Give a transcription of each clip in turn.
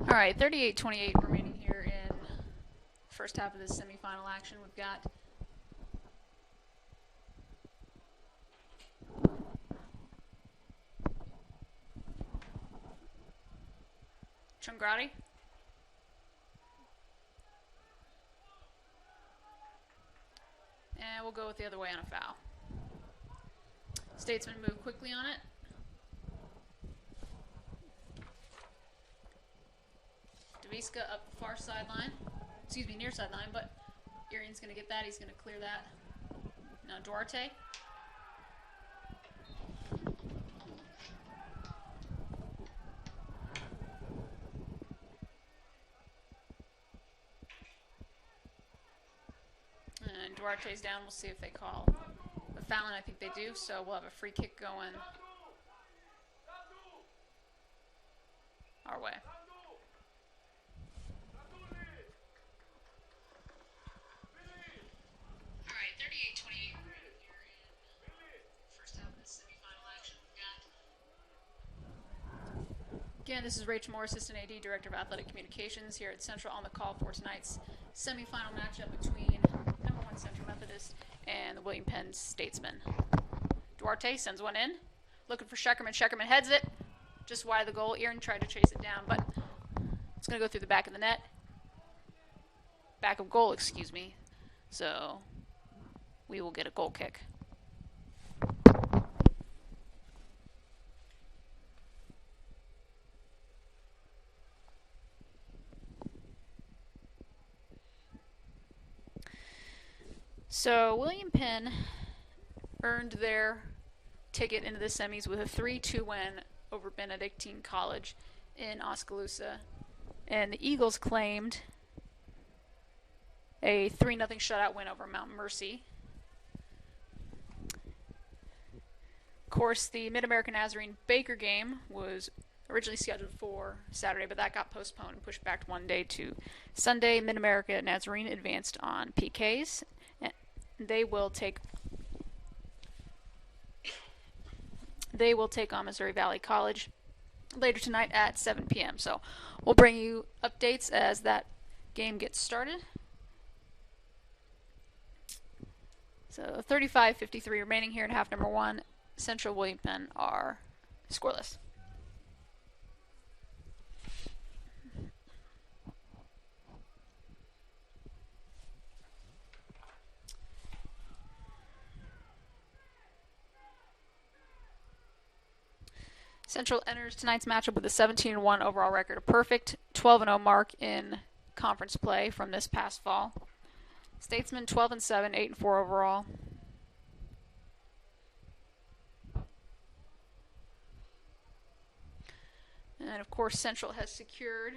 All right, 38-28 remaining here in first half of this semifinal action. We've got Chungrati. And we'll go with the other way on a foul. Statesman move quickly on it. Daviska up the far sideline. Excuse me, near sideline, but Irian's going to get that. He's going to clear that. Now Duarte. And Duarte's down. We'll see if they call a foul, and I think they do. So we'll have a free kick going our way. All right, 38-28 here in first half of this semifinal action. Again, this is Rachel Moore, Assistant AD, Director of Athletic Communications here at Central on the call for tonight's semifinal matchup between number 1 Central Methodist and the William Penn Statesman. Duarte sends one in, looking for Sheckerman. Sheckerman heads it just wide of the goal. Aaron tried to chase it down, but it's going to go through the back of the net. Back of goal, excuse me. So we will get a goal kick. So William Penn earned their ticket into the semis with a 3-2 win over Benedictine College in Oskaloosa. And the Eagles claimed a 3-0 shutout win over Mount Mercy. Of course, the Mid-American Nazarene Baker game was originally scheduled for Saturday, but that got postponed and pushed back one day to Sunday. Mid-America Nazarene advanced on PKs. They will take on Missouri Valley College later tonight at 7 p.m. So we'll bring you updates as that game gets started. So 35-53 remaining here in half number 1. Central William Penn are scoreless. Central enters tonight's matchup with a 17-1 overall record, a perfect 12-0 mark in conference play from this past fall. Statesman 12-7, 8-4 overall. And of course, Central has secured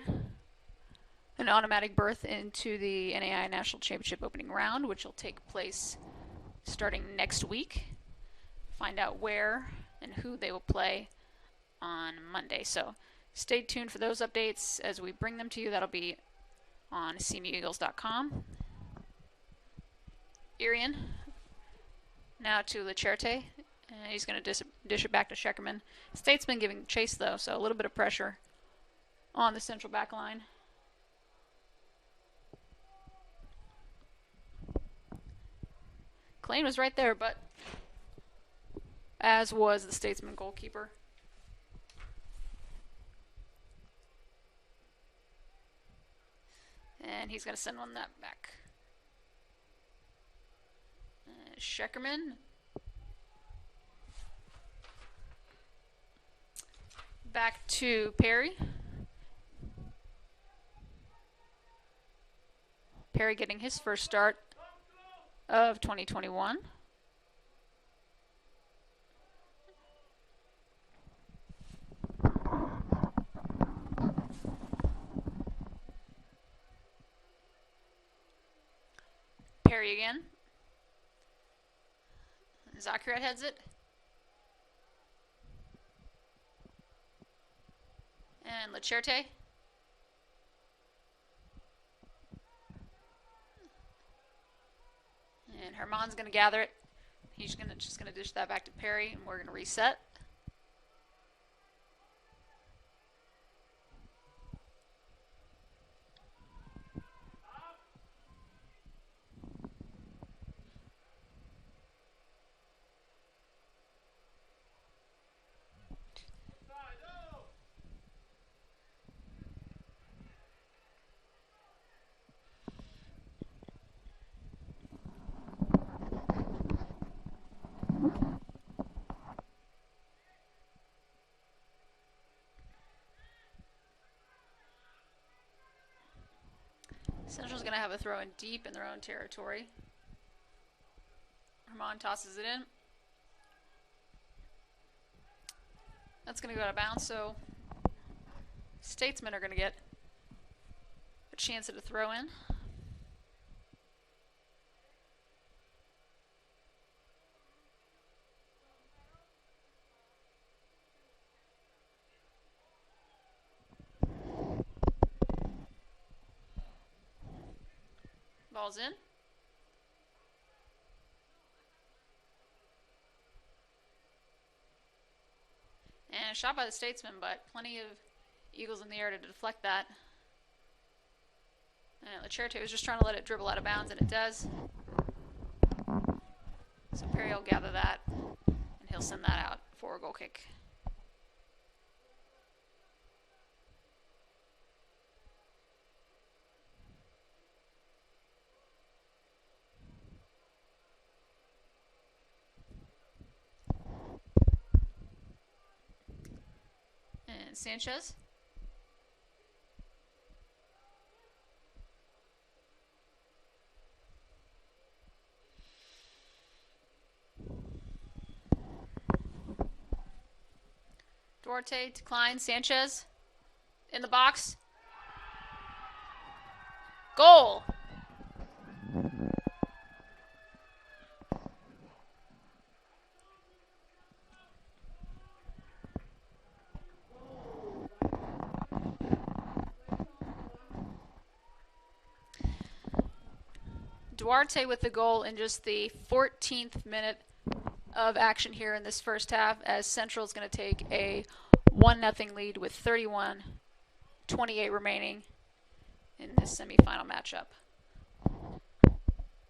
an automatic berth into the NAI National Championship opening round, which will take place starting next week. Find out where and who they will play on Monday. So stay tuned for those updates as we bring them to you. That'll be on cmueagles.com. Irian now to Lacherte. He's going to dish it back to Sheckerman. Statesman giving chase, though, so a little bit of pressure on the Central back line. Klein was right there, but as was the Statesman goalkeeper. And he's going to send one that back. Sheckerman. Back to Perry. Perry getting his first start of 2021. Perry again. Zakirat heads it. And Lacherte. And Herman's going to gather it. He's just going to dish that back to Perry, and we're going to reset. Central's going to have a throw in deep in their own territory. Herman tosses it in. That's going to go out of bounds, so Statesmen are going to get a chance at a throw in. Ball's in. And a shot by the Statesman, but plenty of Eagles in the air to deflect that. And Lacherte was just trying to let it dribble out of bounds, and it does. So Perry will gather that, and he'll send that out for a goal kick. And Sanchez. Duarte declines. Sanchez in the box. Goal. Duarte with the goal in just the 14th minute of action here in this first half, as Central is going to take a 1-0 lead with 31:28 remaining in this semifinal matchup.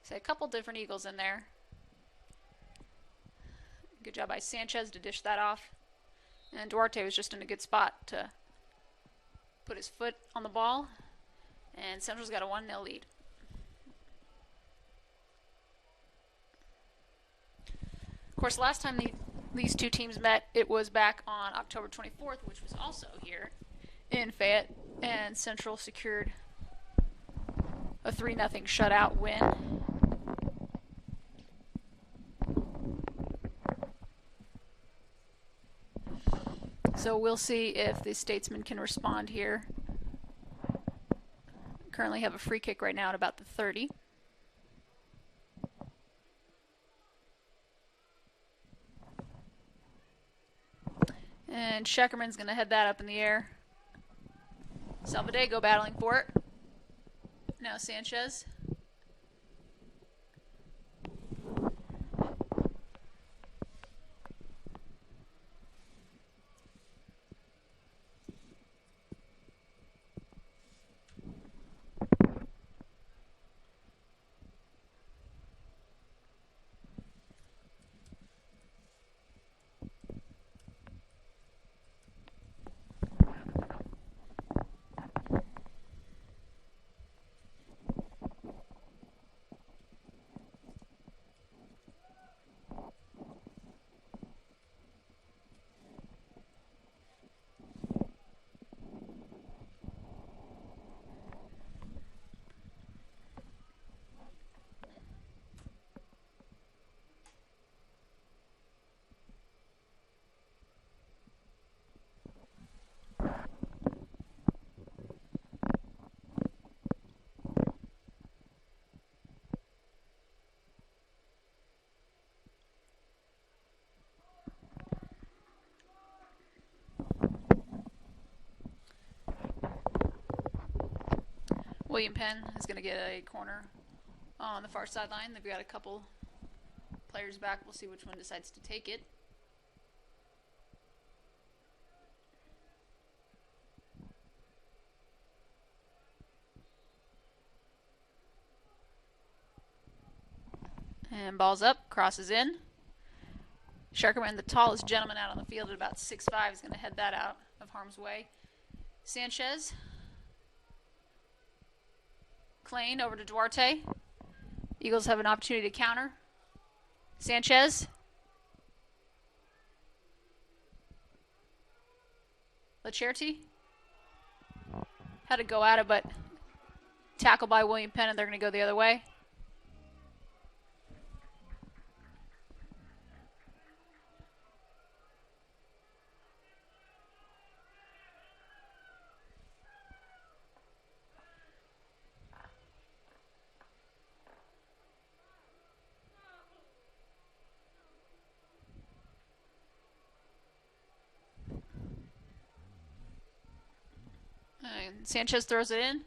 So a couple different Eagles in there. Good job by Sanchez to dish that off. And Duarte was just in a good spot to put his foot on the ball. And Central's got a 1-0 lead. Of course, last time these two teams met, it was back on October 24th, which was also here in Fayette, and Central secured a 3-0 shutout win. So we'll see if the Statesmen can respond here. Currently have a free kick right now at about the 30. And Scheckerman's going to head that up in the air. Salvadego battling for it. Now Sanchez. William Penn is going to get a corner on the far sideline. They've got a couple players back. We'll see which one decides to take it. And ball's up, crosses in. Scheckerman, the tallest gentleman out on the field at about 6'5", is going to head that out of harm's way. Sanchez. Klein over to Duarte. Eagles have an opportunity to counter. Sanchez. Lacherte. Had to go at it, but Tackle by William Penn, and they're going to go the other way. And Sanchez throws it in.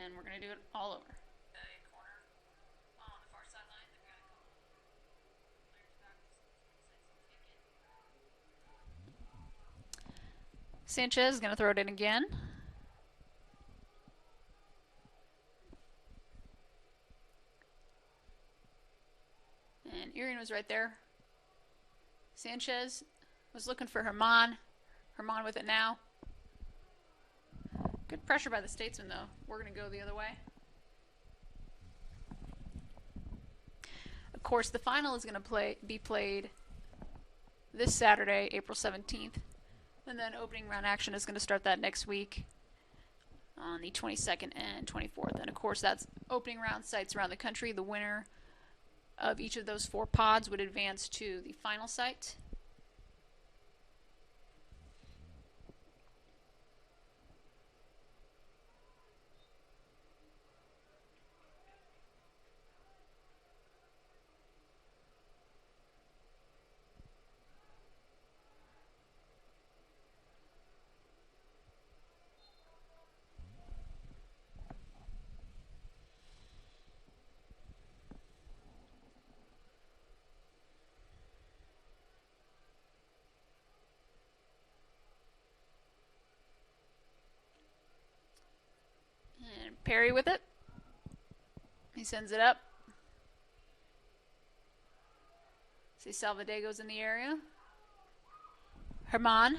And we're going to do it all over. Sanchez is going to throw it in again. And Irian was right there. Sanchez was looking for Herman. Herman with it now. Good pressure by the Statesman, though. We're going to go the other way. Of course, the final is going to be played this Saturday, April 17th. And then opening round action is going to start that next week on the 22nd and 24th. And, of course, that's opening round sites around the country. The winner of each of those 4 pods would advance to the final site. And Perry with it. He sends it up. See Salvadego's in the area. Herman.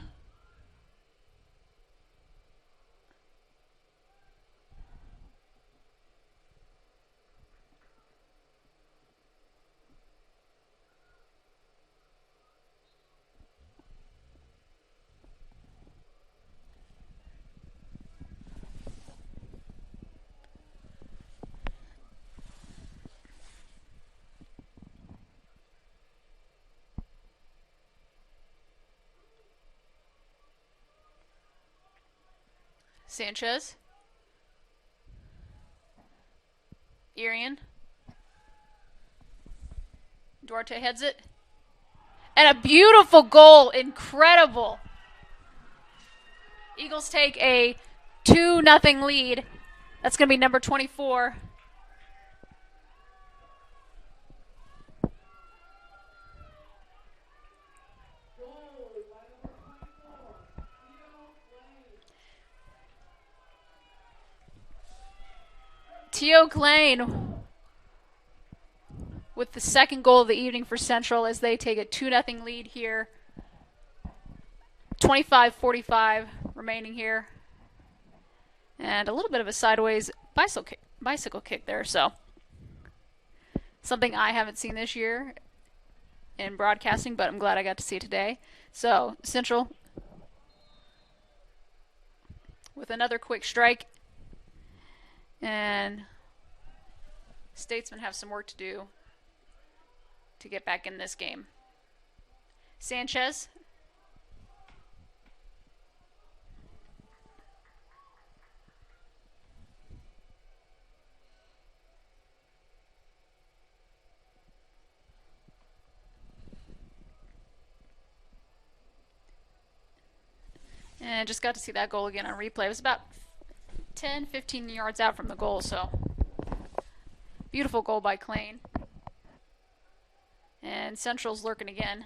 Sanchez. Irian. Duarte heads it. And a beautiful goal. Incredible. Eagles take a 2-0 lead. That's going to be number 24. Teo Klein with the second goal of the evening for Central as they take a 2-0 lead here. 25-45 remaining here. And a little bit of a sideways bicycle kick there. So something I haven't seen this year in broadcasting, but I'm glad I got to see it today. So Central with another quick strike. And Statesmen have some work to do to get back in this game. Sanchez. And just got to see that goal again on replay. It was about 10, 15 yards out from the goal, so beautiful goal by Klein. And Central's lurking again,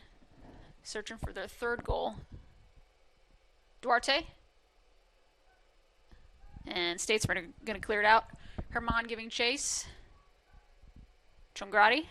searching for their third goal. Duarte. And Statesmen are going to clear it out. Herman giving chase. Chongrati.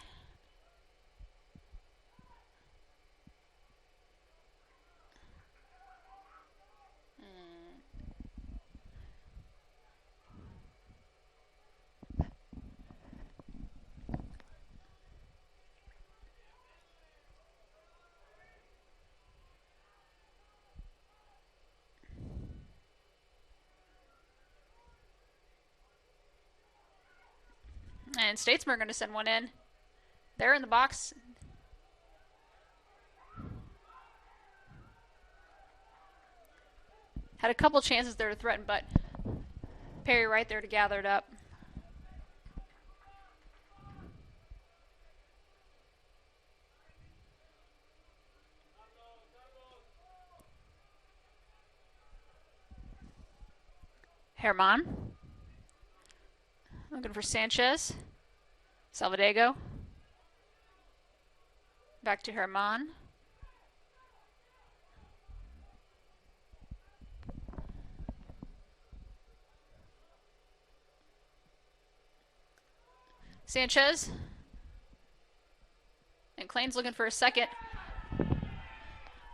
And Statesmen are going to send one in. They're in the box. Had a couple chances there to threaten, but Perry right there to gather it up. Herman. Looking for Sanchez. Salvadego. Back to Herman. Sanchez. And Klane's looking for a second.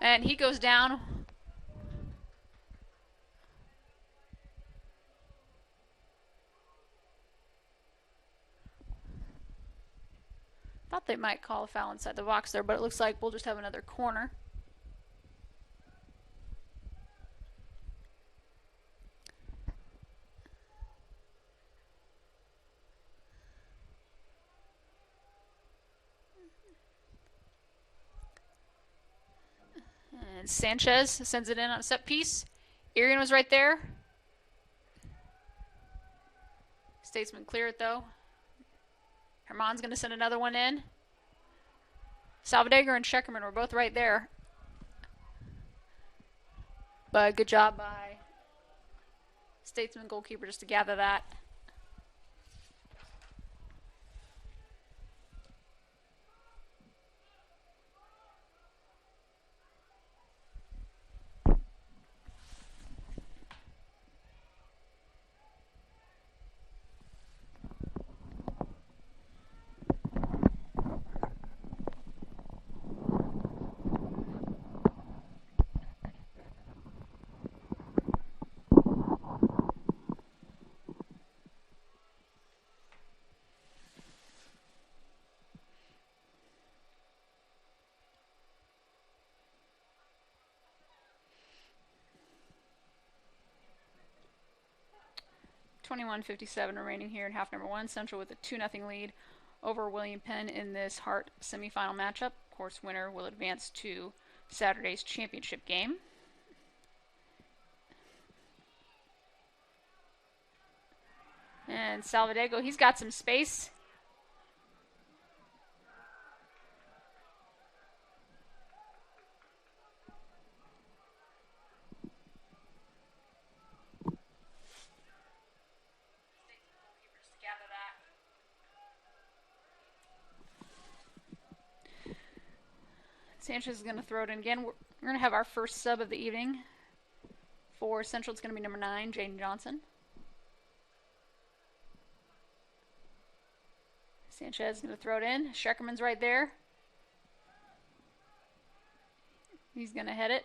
And he goes down. Thought they might call a foul inside the box there, but it looks like we'll just have another corner. And Sanchez sends it in on a set piece. Irian was right there. Statesman clear it though. Herman's going to send another one in. Salvadego and Scheckerman were both right there. But good job by Statesman goalkeeper just to gather that. .57 remaining here in half number one. Central with a 2-0 lead over William Penn in this Hart semifinal matchup. Of course, winner will advance to Saturday's championship game. And Salvadego, he's got some space. Sanchez is going to throw it in again. We're going to have our first sub of the evening. For Central, it's going to be number 9, Jaden Johnson. Sanchez is going to throw it in. Scheckerman's right there. He's going to hit it.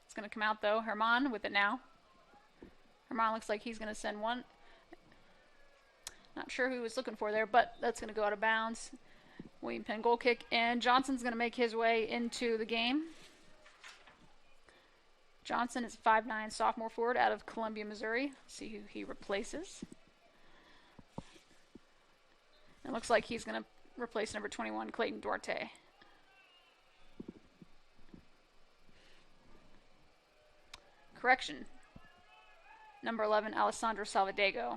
It's going to come out, though. Herman with it now. Herman looks like he's going to send one. Not sure who he was looking for there, but that's going to go out of bounds. William Penn goal kick, and Johnson's going to make his way into the game. Johnson is a 5'9" sophomore forward out of Columbia, Missouri. See who he replaces. It looks like he's going to replace number 21, Clayton Duarte. Correction. Number 11, Alessandro Salvadego.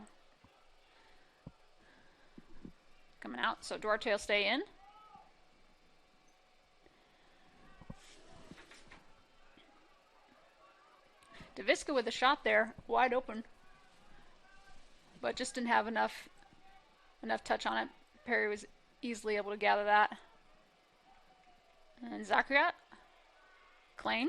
Coming out, so Duarte will stay in. Daviska with a shot there, wide open, but just didn't have enough touch on it. Perry was easily able to gather that. And Zachariot, Klane.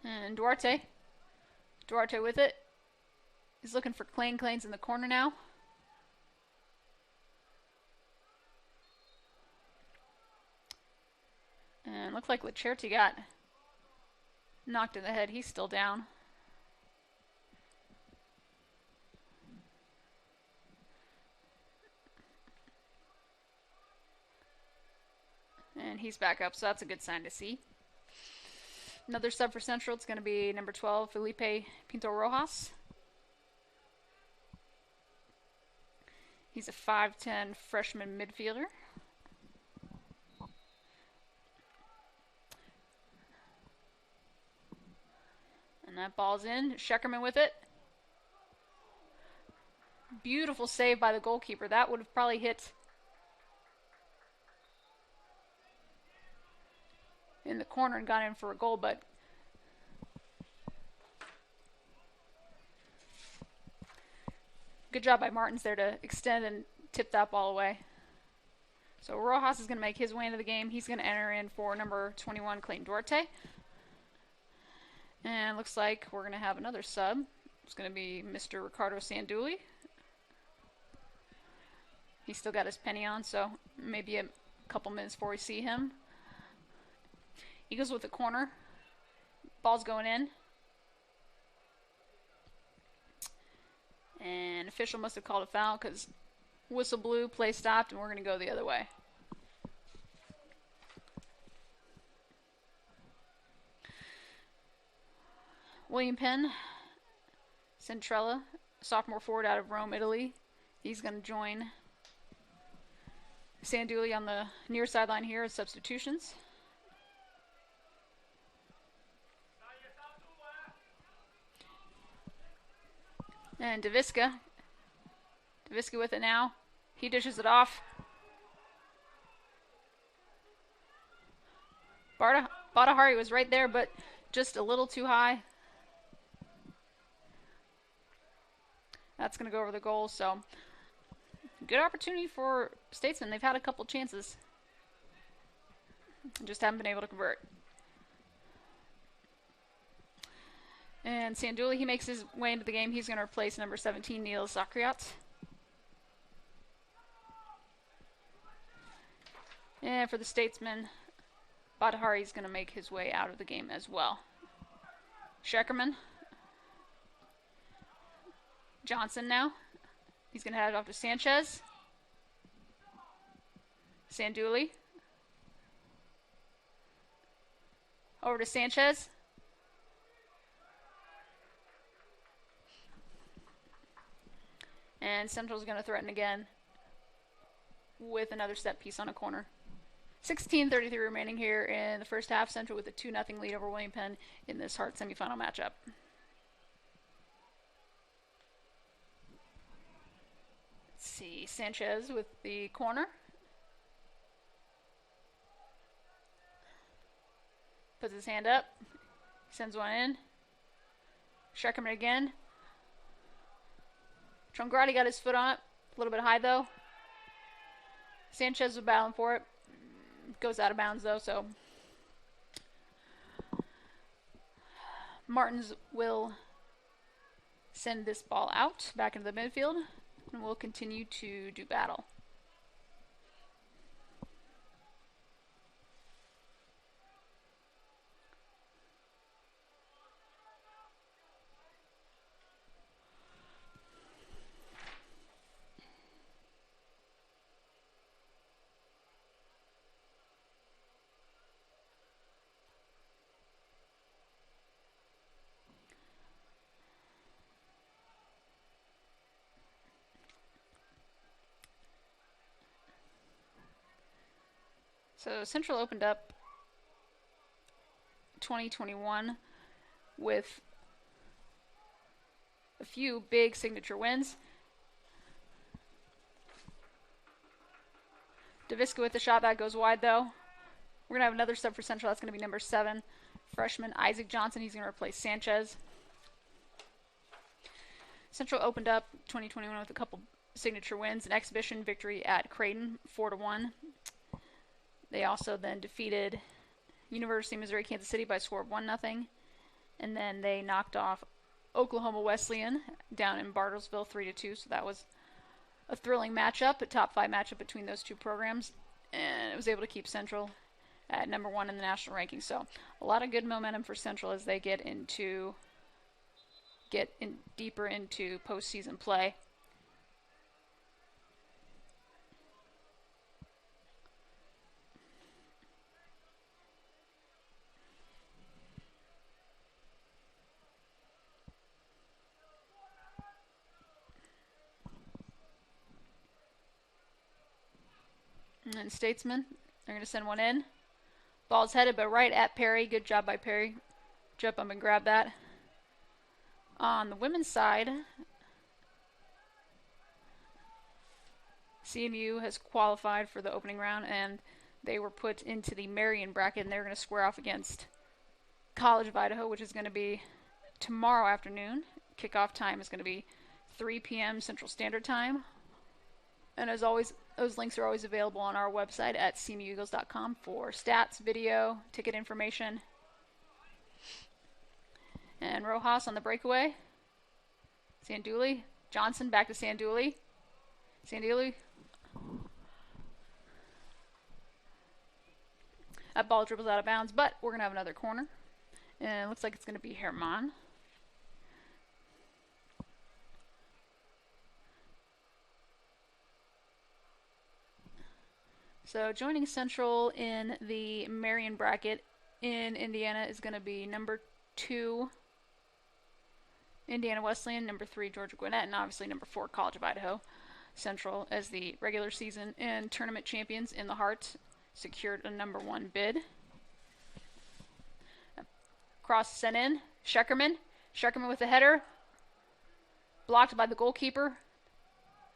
And Duarte with it. He's looking for Klane. Klane's in the corner now. And looked like Lacerti got knocked in the head. He's still down. And he's back up, so that's a good sign to see. Another sub for Central, it's going to be number 12, Felipe Pinto Rojas. He's a 5'10 freshman midfielder. And that ball's in. Scheckerman with it. Beautiful save by the goalkeeper. That would have probably hit in the corner and got in for a goal, but good job by Martins there to extend and tip that ball away. So Rojas is going to make his way into the game. He's going to enter in for number 21, Clayton Duarte. And looks like we're going to have another sub. It's going to be Mr. Ricardo Sanduli. He's still got his penny on, so maybe a couple minutes before we see him. Eagles with the corner. Ball's going in. And official must have called a foul because whistle blew, play stopped, and we're going to go the other way. William Penn, Centrella, sophomore forward out of Rome, Italy. He's going to join Sanduli on the near sideline here as substitutions. And Daviska with it now. He dishes it off. Badahari was right there, but just a little too high. That's going to go over the goal, so good opportunity for Statesman. They've had a couple chances. Just haven't been able to convert. And Sanduli, he makes his way into the game. He's going to replace number 17, Neil Zakriat. And for the Statesman, Badahari is going to make his way out of the game as well. Scheckerman. Johnson now. He's going to head off to Sanchez. Sanduli. Over to Sanchez. And Central's going to threaten again with another set piece on a corner. 16:33 remaining here in the first half. Central with a 2-0 lead over William Penn in this Hart semifinal matchup. Let's see, Sanchez with the corner. Puts his hand up. Sends one in. Scheckerman again. Trongradi got his foot on it. A little bit high, though. Sanchez was battling for it. Goes out of bounds, though, so Martins will send this ball out back into the midfield, and we'll continue to do battle. So Central opened up 2021 with a few big signature wins. Daviska with the shot that goes wide, though. We're going to have another sub for Central. That's going to be number 7, freshman Isaac Johnson. He's going to replace Sanchez. Central opened up 2021 with a couple signature wins. An exhibition victory at Creighton, 4-1. They also then defeated University of Missouri Kansas City by a score of 1-0. And then they knocked off Oklahoma Wesleyan down in Bartlesville 3-2. So that was a thrilling matchup, a top 5 matchup between those two programs. And it was able to keep Central at number 1 in the national ranking. So a lot of good momentum for Central as they get deeper into postseason play. And then Statesman, they're going to send one in. Ball's headed, but right at Perry. Good job by Perry. Jump up and grab that. On the women's side, CMU has qualified for the opening round, and they were put into the Marion bracket, and they're going to square off against College of Idaho, which is going to be tomorrow afternoon. Kickoff time is going to be 3 p.m. Central Standard Time. And as always, those links are always available on our website at cmueagles.com for stats, video, ticket information. And Rojas on the breakaway. Sanduli. Johnson back to Sanduli. Sanduli. That ball dribbles out of bounds, but we're going to have another corner. And it looks like it's going to be Herman. So joining Central in the Marion bracket in Indiana is going to be number 2, Indiana Wesleyan, number 3, Georgia Gwinnett, and obviously number 4, College of Idaho. Central as the regular season and tournament champions in the Heart secured a number 1 bid. Cross sent in. Scheckerman. Scheckerman with the header. Blocked by the goalkeeper.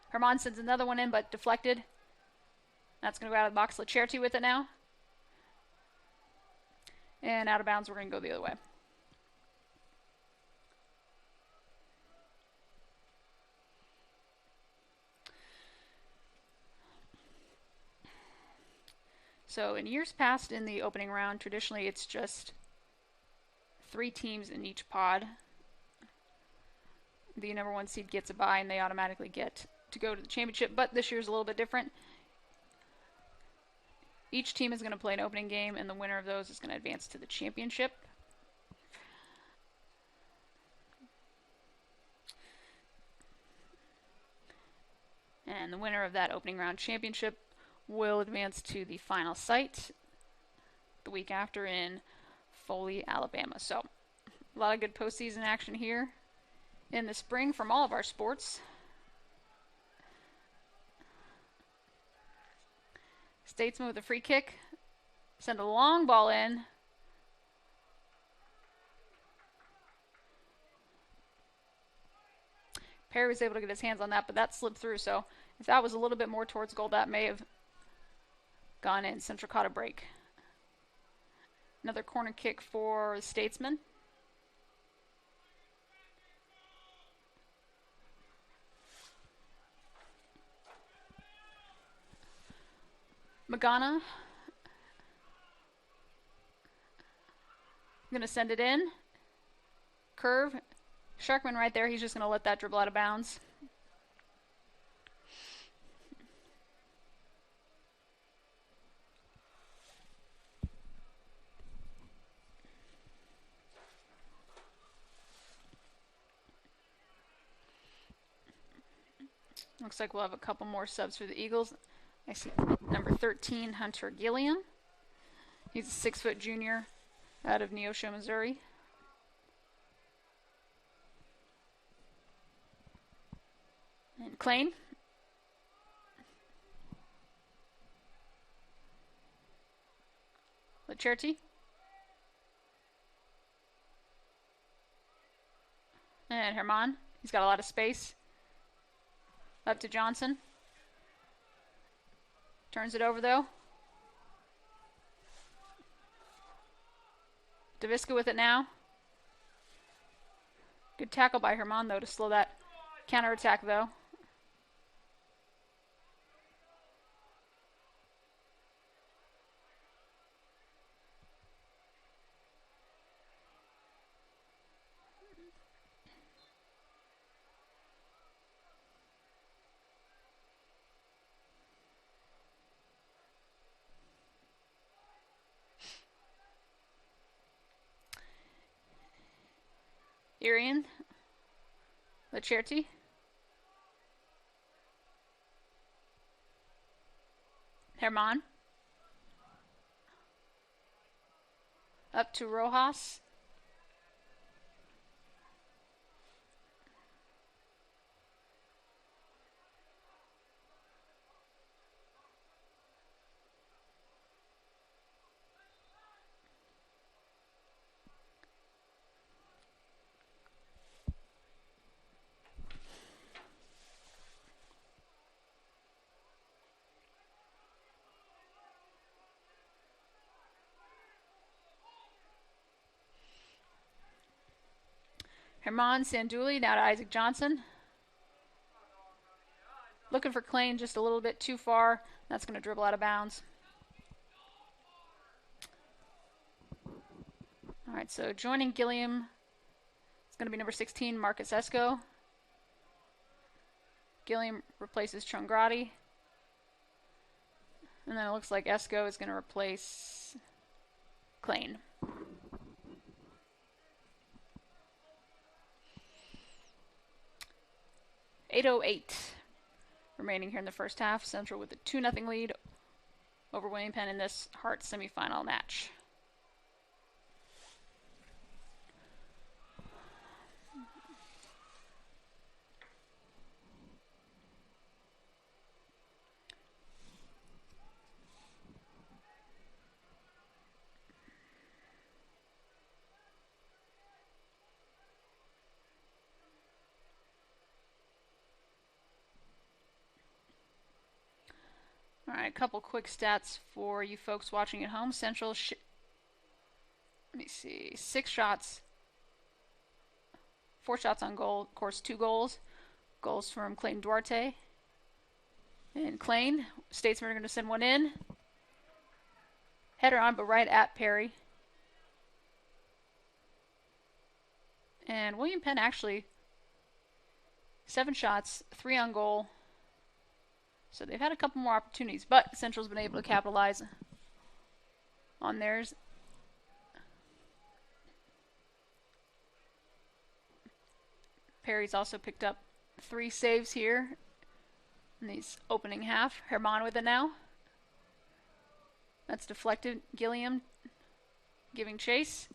Herman sends another one in, but deflected. That's going to go out of the box. Lacherty with it now. And out of bounds, we're going to go the other way. So in years past in the opening round, traditionally it's just 3 teams in each pod. The number 1 seed gets a bye and they automatically get to go to the championship, but this year's a little bit different. Each team is going to play an opening game, and the winner of those is going to advance to the championship. And the winner of that opening round championship will advance to the final site the week after in Foley, Alabama. So a lot of good postseason action here in the spring from all of our sports. Statesman with a free kick. Send a long ball in. Perry was able to get his hands on that, but that slipped through. So if that was a little bit more towards goal, that may have gone in. Central caught a break. Another corner kick for Statesman. Magana. I'm going to send it in. Curve. Sharkman right there. He's just going to let that dribble out of bounds. Looks like we'll have a couple more subs for the Eagles. I see number 13, Hunter Gilliam. He's a 6-foot junior out of Neosho, Missouri. And Klein. Lacherty. And Herman. He's got a lot of space. Up to Johnson. Turns it over though. Daviska with it now. Good tackle by Herman though to slow that counterattack though. Irian. Lacherty. Herman. Up to Rojas. Herman Sanduli now to Isaac Johnson. Looking for Klein just a little bit too far. That's going to dribble out of bounds. All right, so joining Gilliam, it's going to be number 16, Marcus Esco. Gilliam replaces Chungrati. And then it looks like Esco is going to replace Klein. .808 remaining here in the first half. Central with a 2-0 lead over William Penn in this Hart semifinal match. All right, a couple quick stats for you folks watching at home. Central, let me see, 6 shots, 4 shots on goal, of course 2 goals. Goals from Clayton Duarte. And Klein, Statesmen are going to send one in. Header on, but right at Perry. And William Penn actually 7 shots, 3 on goal. So they've had a couple more opportunities, but Central's been able to capitalize on theirs. Perry's also picked up 3 saves here in these opening half. Herman with it now. That's deflected. Gilliam giving chase.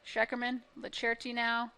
Scheckerman, Lacerti now.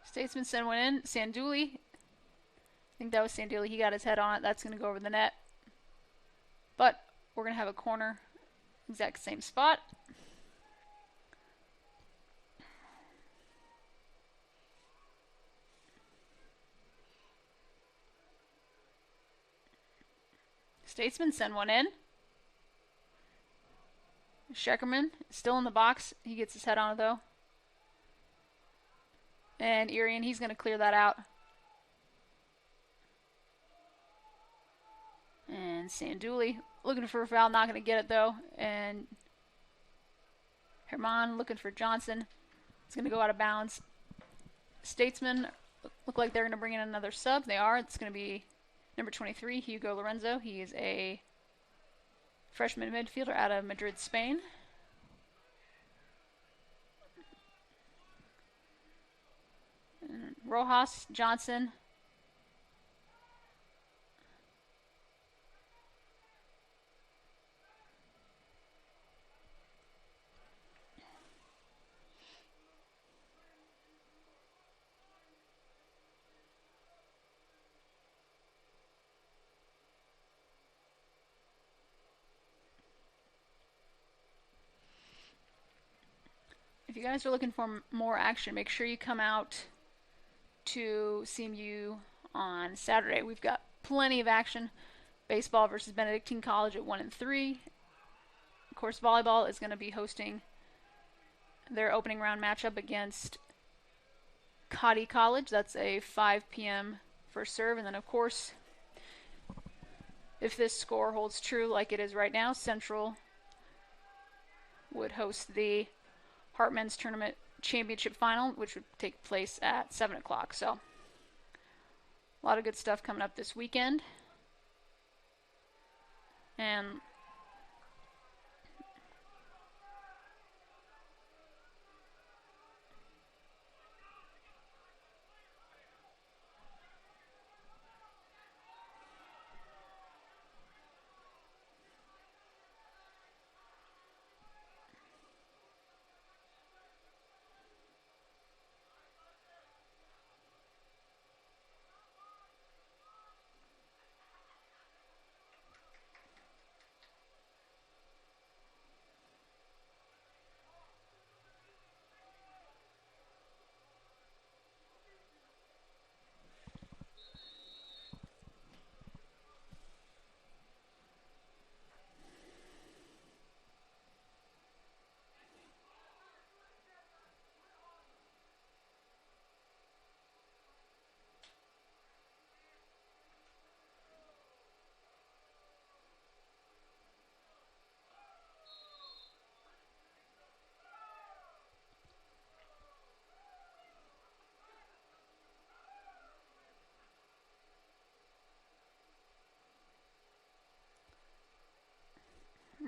Statesman send one in. Sanduli. I think that was Sanduli. He got his head on it. That's going to go over the net. But we're going to have a corner. Exact same spot. Statesman send one in. Scheckerman still in the box. He gets his head on it though. And Irian, he's going to clear that out. And Sanduli looking for a foul, not going to get it though. And Herman looking for Johnson. It's going to go out of bounds. Statesmen look like they're going to bring in another sub. They are. It's going to be number 23, Hugo Lorenzo. He is a freshman midfielder out of Madrid, Spain. And Rojas, Johnson. If you guys are looking for more action, make sure you come out to CMU on Saturday. We've got plenty of action. Baseball versus Benedictine College at 1 and 3. Of course, volleyball is going to be hosting their opening round matchup against Cotty College. That's a 5 p.m. first serve. And then, of course, if this score holds true like it is right now, Central would host the Hart Men's Tournament Championship Final, which would take place at 7 o'clock. So, a lot of good stuff coming up this weekend. And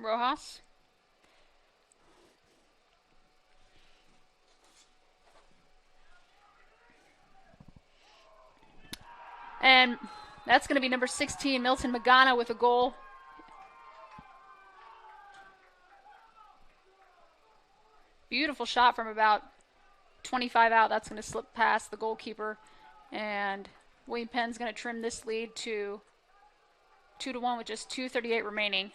Rojas. And that's going to be number 16, Milton Magana, with a goal. Beautiful shot from about 25 out. That's going to slip past the goalkeeper. And William Penn's going to trim this lead to 2-1 with just 2:38 remaining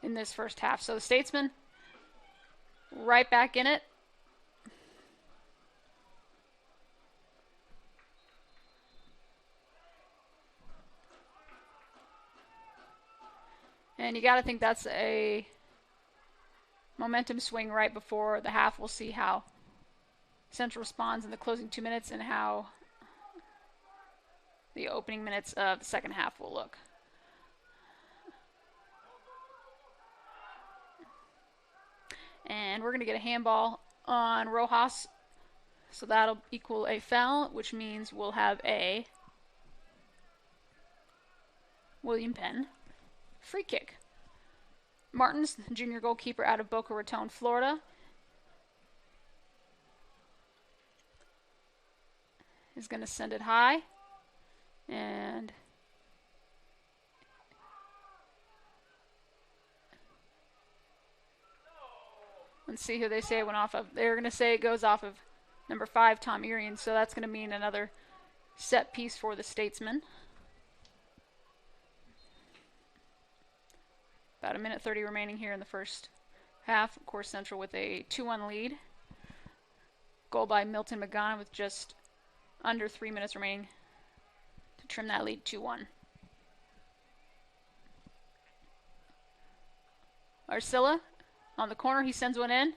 in this first half. So the Statesmen right back in it. And you got to think that's a momentum swing right before the half. We'll see how Central responds in the closing 2 minutes and how the opening minutes of the second half will look. And we're going to get a handball on Rojas. So that'll equal a foul, which means we'll have a William Penn free kick. Martins, junior goalkeeper out of Boca Raton, Florida, is going to send it high. And let's see who they say it went off of. They're going to say it goes off of number 5, Tom Urian. So that's going to mean another set piece for the Statesmen. About 1:30 remaining here in the first half. Of course, Central with a 2-1 lead. Goal by Milton Magana with just under 3 minutes remaining to trim that lead 2-1. Arcilla on the corner. He sends one in.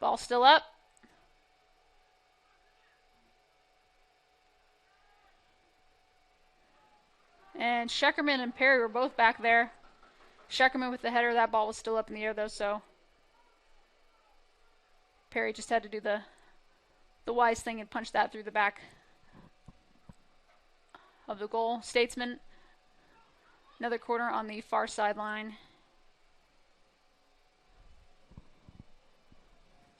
Ball still up. And Scheckerman and Perry were both back there. Scheckerman with the header. That ball was still up in the air, though, so Perry just had to do the wise thing and punch that through the back of the goal. Statesman, another corner on the far sideline.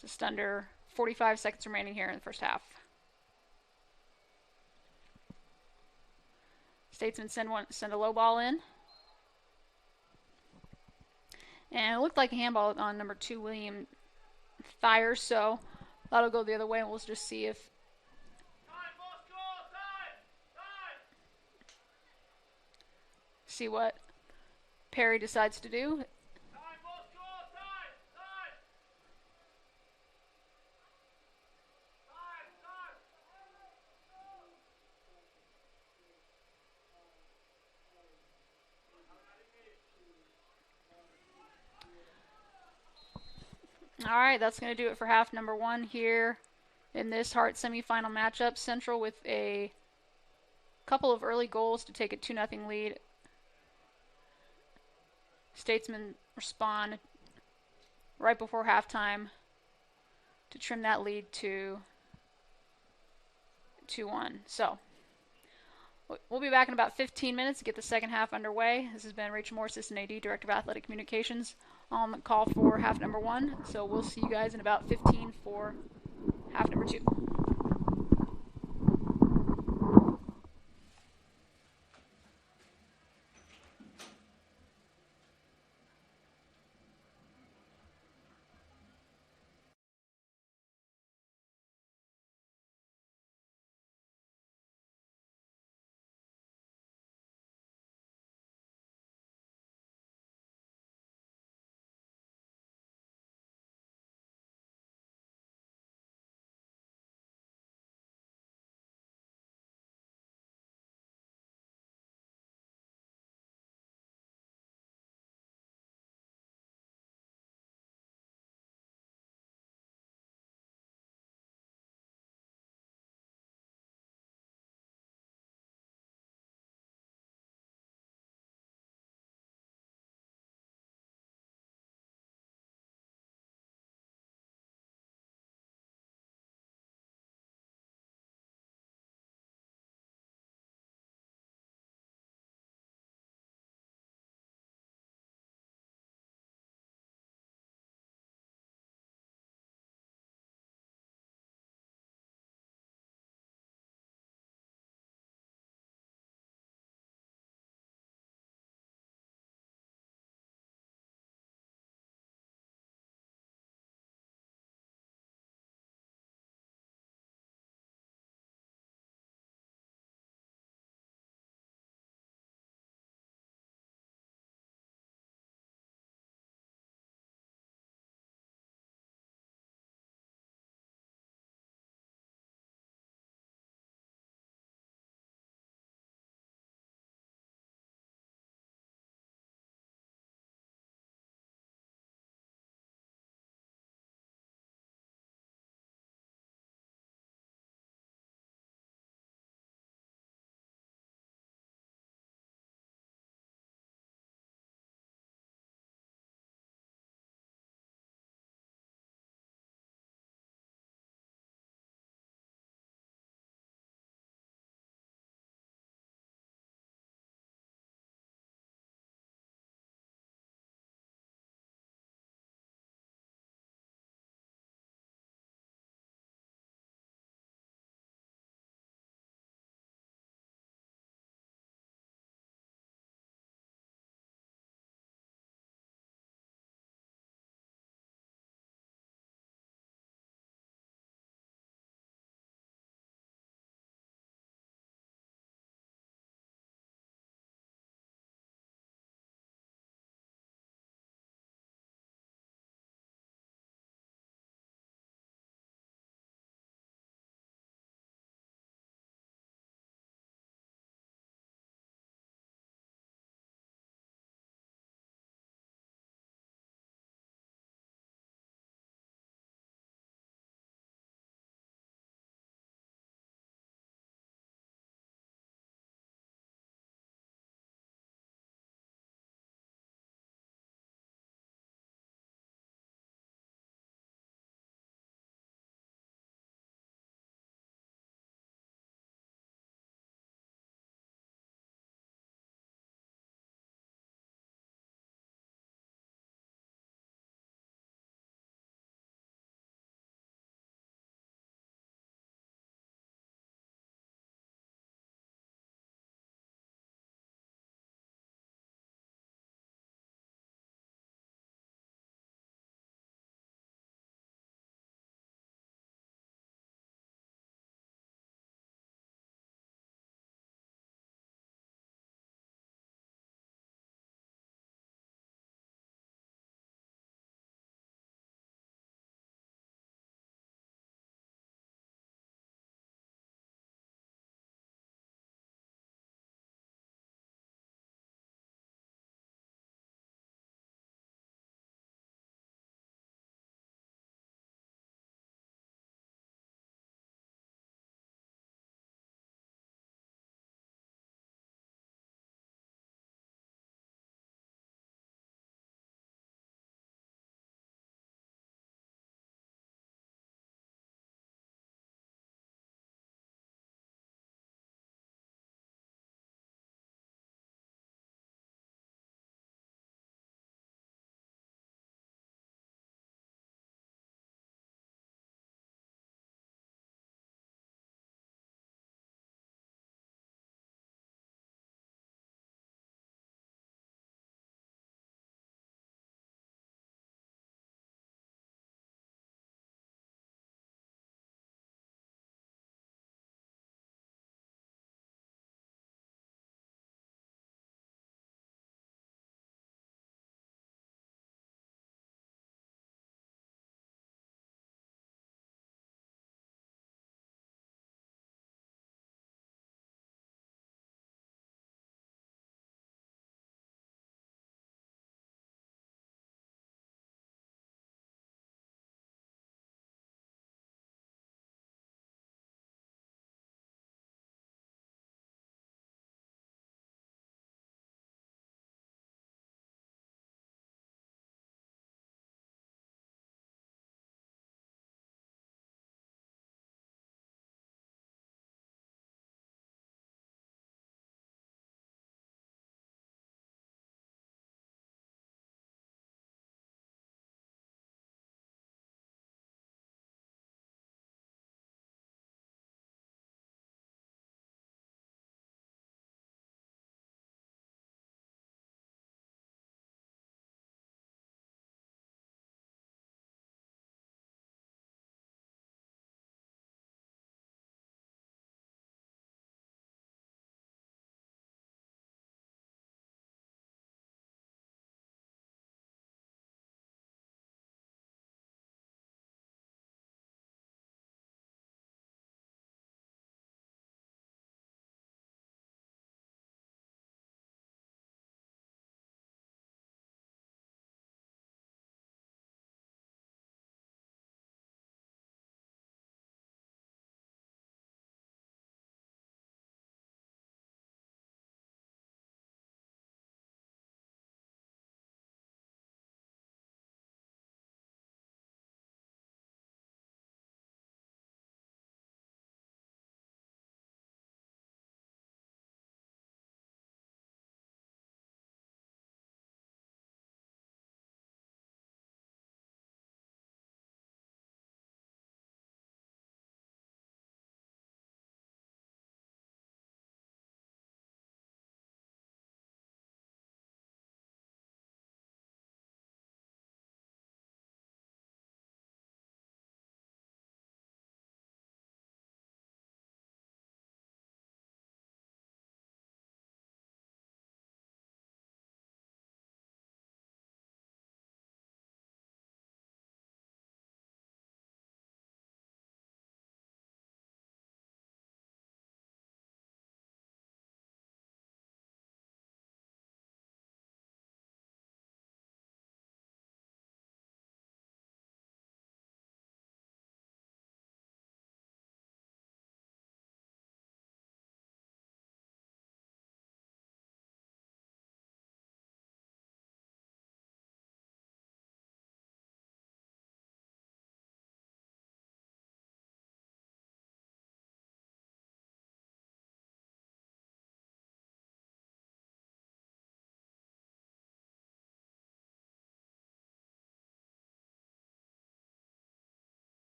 Just under 45 seconds remaining here in the first half. Statesman send a low ball in. And it looked like a handball on number 2, William Thayer, so that'll go the other way, and we'll just see if see what Perry decides to do. All right, that's going to do it for half number 1 here in this Hart semifinal matchup. Central with a couple of early goals to take a 2-0 lead. Statesmen respond right before halftime to trim that lead to 2-1. So we'll be back in about 15 minutes to get the second half underway. This has been Rachel Moore, Assistant AD, Director of Athletic Communications, on the call for half number 1. So we'll see you guys in about 15 for half number 2.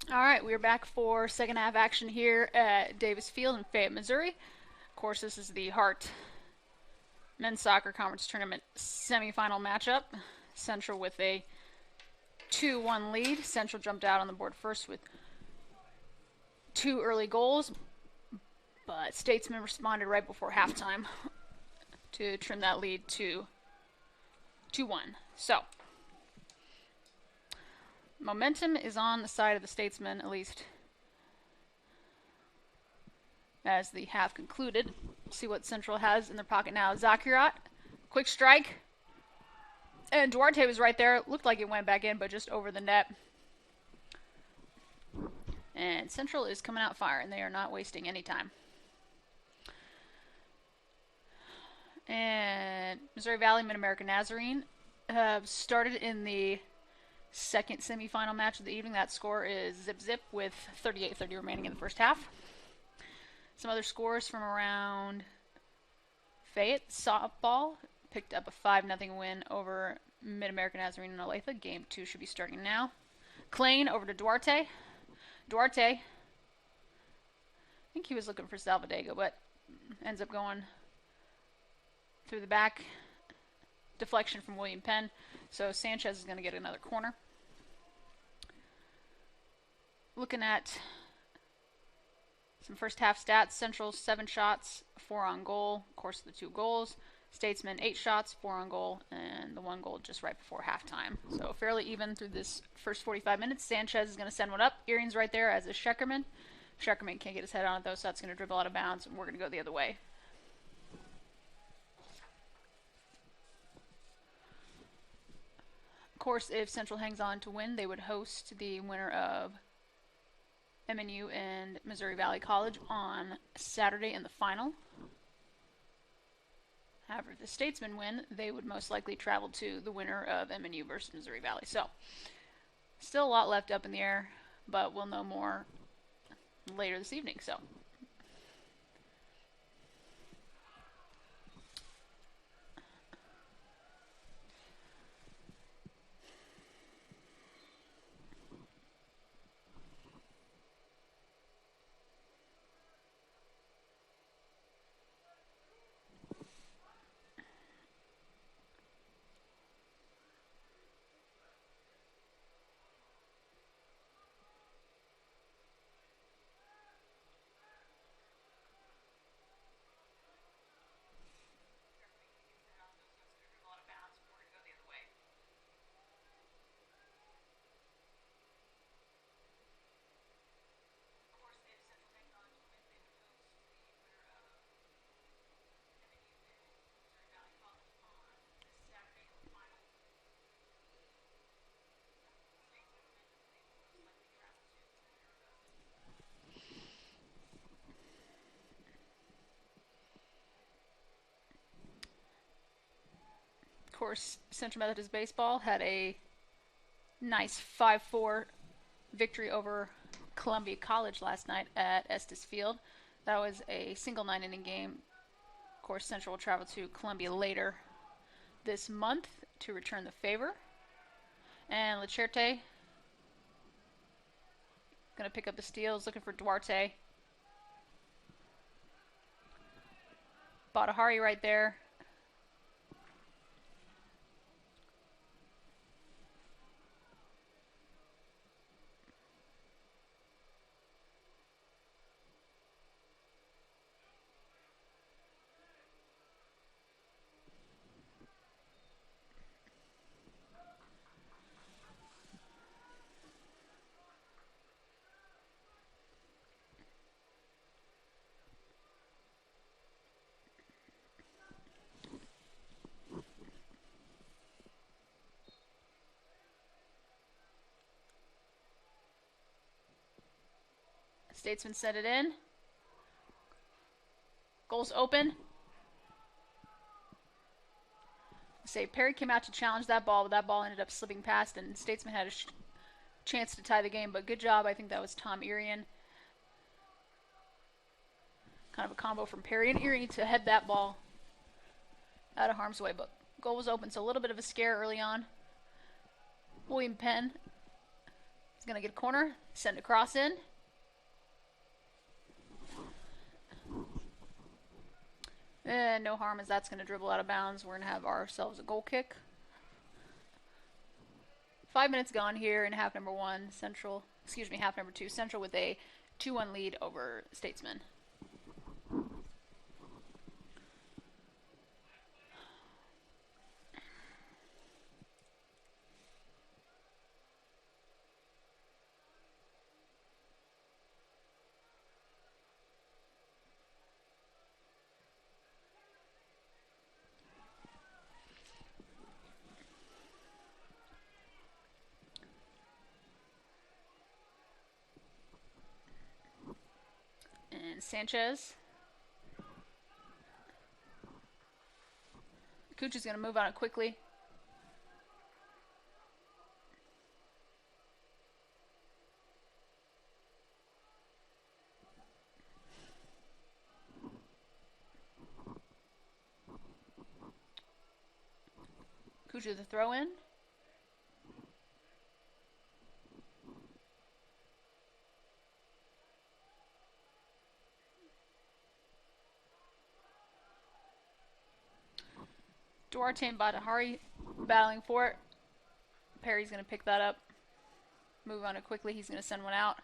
All right, we're back for second half action here at Davis Field in Fayette, Missouri. Of course, this is the Hart Men's Soccer Conference Tournament semifinal matchup. Central with a 2-1 lead. Central jumped out on the board first with 2 early goals, but Statesman responded right before halftime to trim that lead to 2-1. So, momentum is on the side of the Statesmen, at least as the half concluded. See what Central has in their pocket now. Zakirat, quick strike. And Duarte was right there. Looked like it went back in, but just over the net. And Central is coming out firing. They are not wasting any time. And Missouri Valley Mid-American Nazarene have started in the second semifinal match of the evening. That score is zip-zip with 38-30 remaining in the first half. Some other scores from around Fayette. Softball picked up a 5-0 win over Mid-American Nazarene and Olathe. Game 2 should be starting now. Klain over to Duarte. Duarte, I think he was looking for Salvadego, but ends up going through the back. Deflection from William Penn. So Sanchez is going to get another corner. Looking at some first half stats. Central 7 shots, 4 on goal. Of course, the 2 goals. Statesman 8 shots, 4 on goal, and the 1 goal just right before halftime. So fairly even through this first 45 minutes. Sanchez is going to send one up. Earring's right there, as is Scheckerman. Scheckerman can't get his head on it though, so that's going to dribble out of bounds, and we're going to go the other way. Of course, if Central hangs on to win, they would host the winner of MNU and Missouri Valley College on Saturday in the final. However, if the Statesmen win, they would most likely travel to the winner of MNU versus Missouri Valley. So, still a lot left up in the air, but we'll know more later this evening. So, of course, Central Methodist Baseball had a nice 5-4 victory over Columbia College last night at Estes Field. That was a single 9-inning game. Of course, Central will travel to Columbia later this month to return the favor. And Lacherte going to pick up the steals, looking for Duarte. Badahari right there. Statesman set it in. Goals open. Say Perry came out to challenge that ball, but that ball ended up slipping past, and Statesman had a chance to tie the game. But good job. I think that was Tom Irian. Kind of a combo from Perry and Erie to head that ball out of harm's way. But goal was open, so a little bit of a scare early on. William Penn gonna get a corner, send a cross in. And no harm as that's gonna dribble out of bounds. We're gonna have ourselves a goal kick. 5 minutes gone here in half number one. Half number two. Central with a 2-1 lead over Statesman. And Sanchez. Cooch is going to move on it quickly. Cooch with the throw in. Duarte and Badahari battling for it. Perry's going to pick that up. Move on it quickly. He's going to send one out.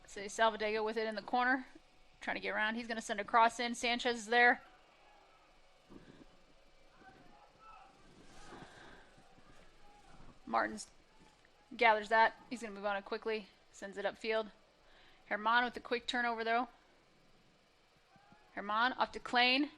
So Salvadego with it in the corner, trying to get around. He's going to send a cross in. Sanchez is there. Martins gathers that. He's going to move on it quickly. Sends it upfield. Herman with the quick turnover, though. Herman off to Klein.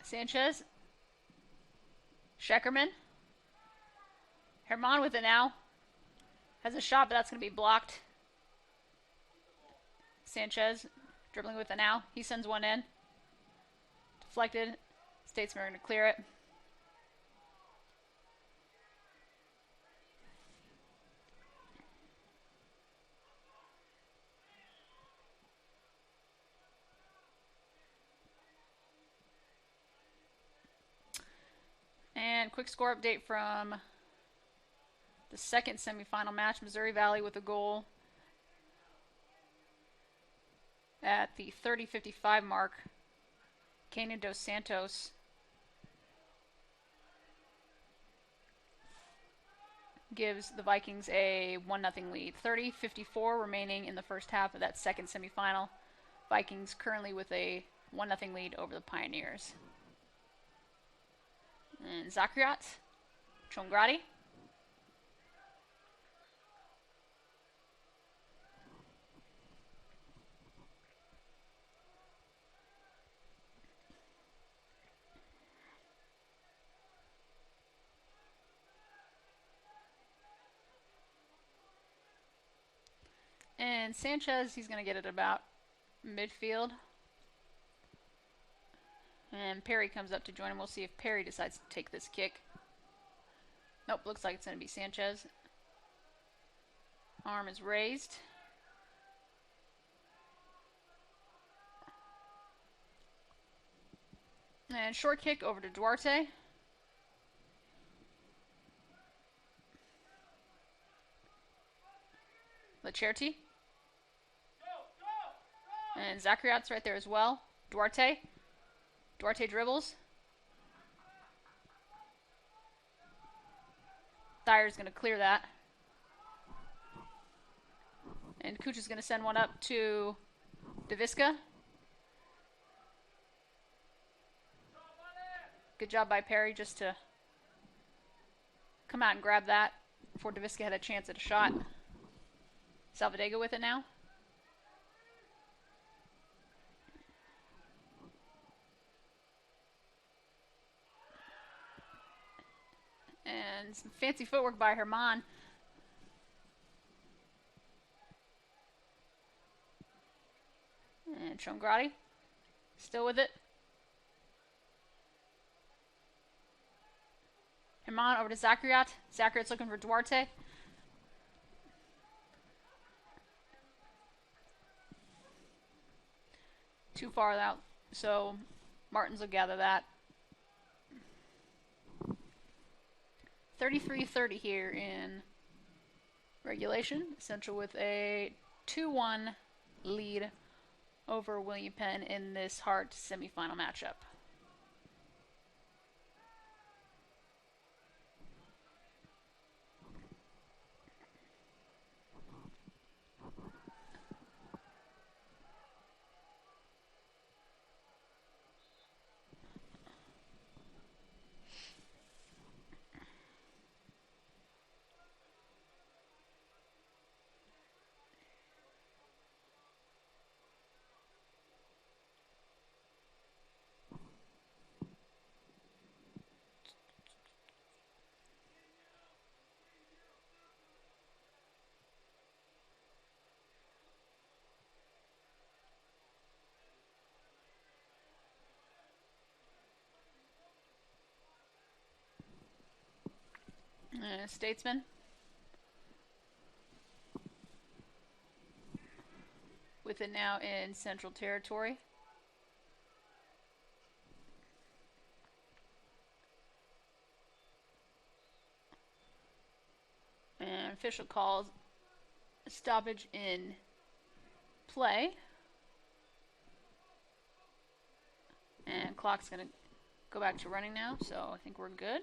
Sanchez. Scheckerman. Herman with it now. Has a shot, but that's going to be blocked. Sanchez dribbling with it now. He sends one in. Deflected. Statesman are going to clear it. And quick score update from the second semifinal match. Missouri Valley with a goal at the 30:55 mark. Kenan Dos Santos gives the Vikings a 1-0 lead. 30:54 remaining in the first half of that second semifinal. Vikings currently with a 1-0 lead over the Pioneers. And Zakriat, Chongradi. And Sanchez, he's going to get it about midfield. And Perry comes up to join him. We'll see if Perry decides to take this kick. Nope, looks like it's going to be Sanchez. Arm is raised. And short kick over to Duarte. Lacerti. And Zachariot's right there as well. Duarte. Duarte dribbles. Dyer's going to clear that. And Cooch is going to send one up to Daviska. Good job by Perry just to come out and grab that before Daviska had a chance at a shot. Salvadego with it now. And some fancy footwork by Herman. And Chongrati still with it. Herman over to Zachariot. Zachariot's looking for Duarte. Too far out, so Martins will gather that. 33-30 here in regulation. Central with a 2-1 lead over William Penn in this Hart semifinal matchup. Statesman. With it now in Central Territory. And official calls a stoppage in play. And clock's going to go back to running now, so I think we're good.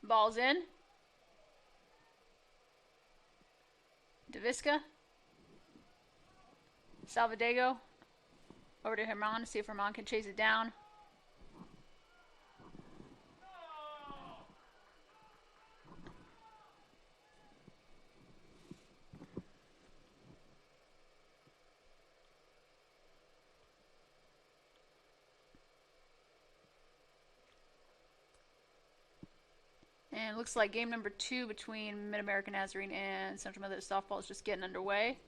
Ball's in. Daviska. Salvadego. Over to Herman to see if Herman can chase it down. And it looks like game number 2 between Mid-American Nazarene and Central Methodist Softball is just getting underway.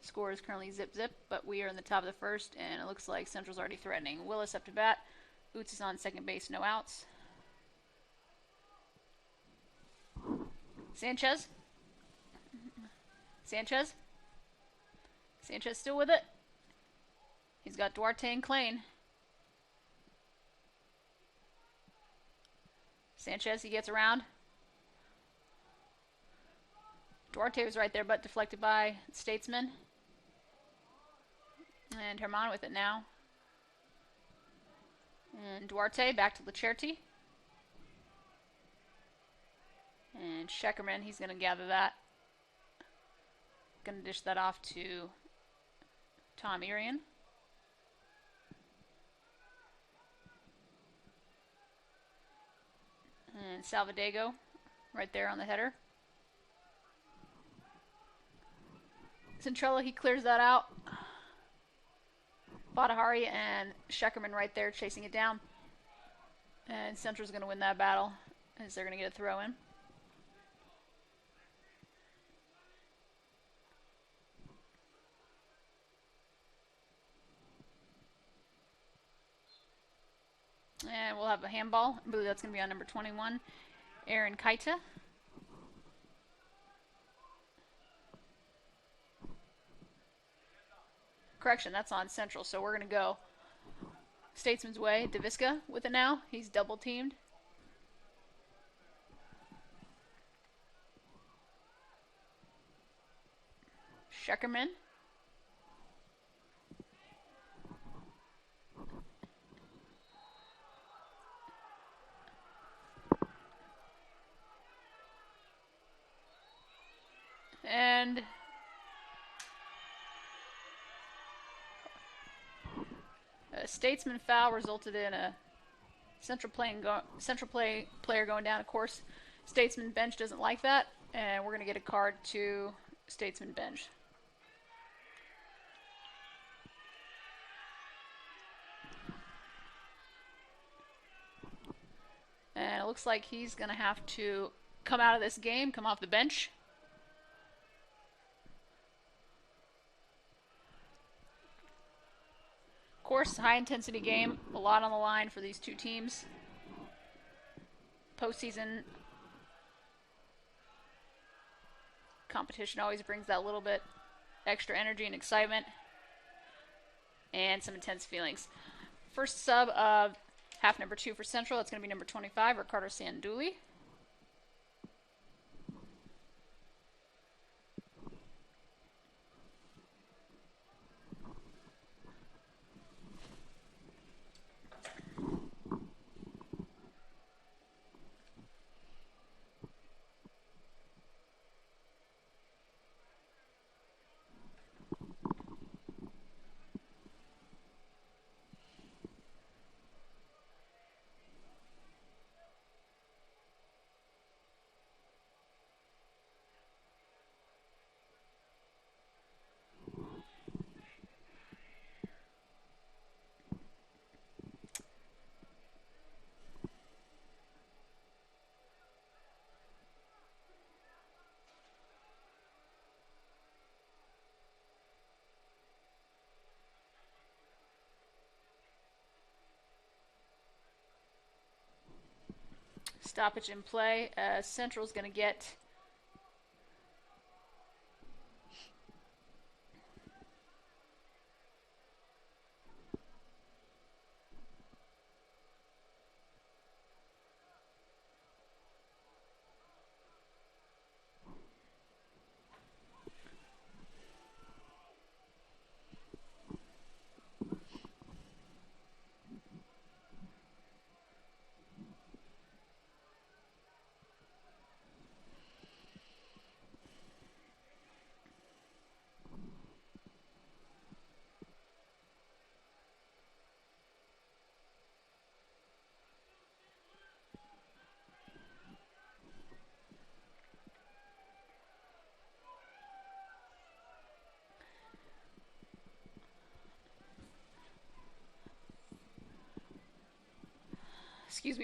Score is currently zip-zip, but we are in the top of the first, and it looks like Central's already threatening. Willis up to bat. Oots is on second base, no outs. Sanchez. Sanchez. Sanchez still with it. He's got Duarte and Klein. Sanchez, he gets around. Duarte was right there, but deflected by Statesman. And Herman with it now. And Duarte back to Lacerti. And Scheckerman, he's going to gather that. Going to dish that off to Tom Irian. And Salvadego right there on the header. Centrella, he clears that out. Badahari and Scheckerman right there chasing it down. And Central's going to win that battle as they're going to get a throw in. And we'll have a handball. I believe that's going to be on number 21, Aaron Kaita. Correction, that's on Central, so we're going to go Statesman's way. Daviska with it now. He's double teamed. Sheckerman. And a Statesman foul resulted in a Central player going down. Of course, Statesman bench doesn't like that, and we're going to get a card to Statesman bench. And it looks like he's going to have to come out of this game, come off the bench. Of course, high intensity game, a lot on the line for these two teams. Postseason competition always brings that little bit extra energy and excitement and some intense feelings. First sub of half number 2 for Central, that's going to be number 25, Ricardo Sanduli. Stoppage in play. Central's going to get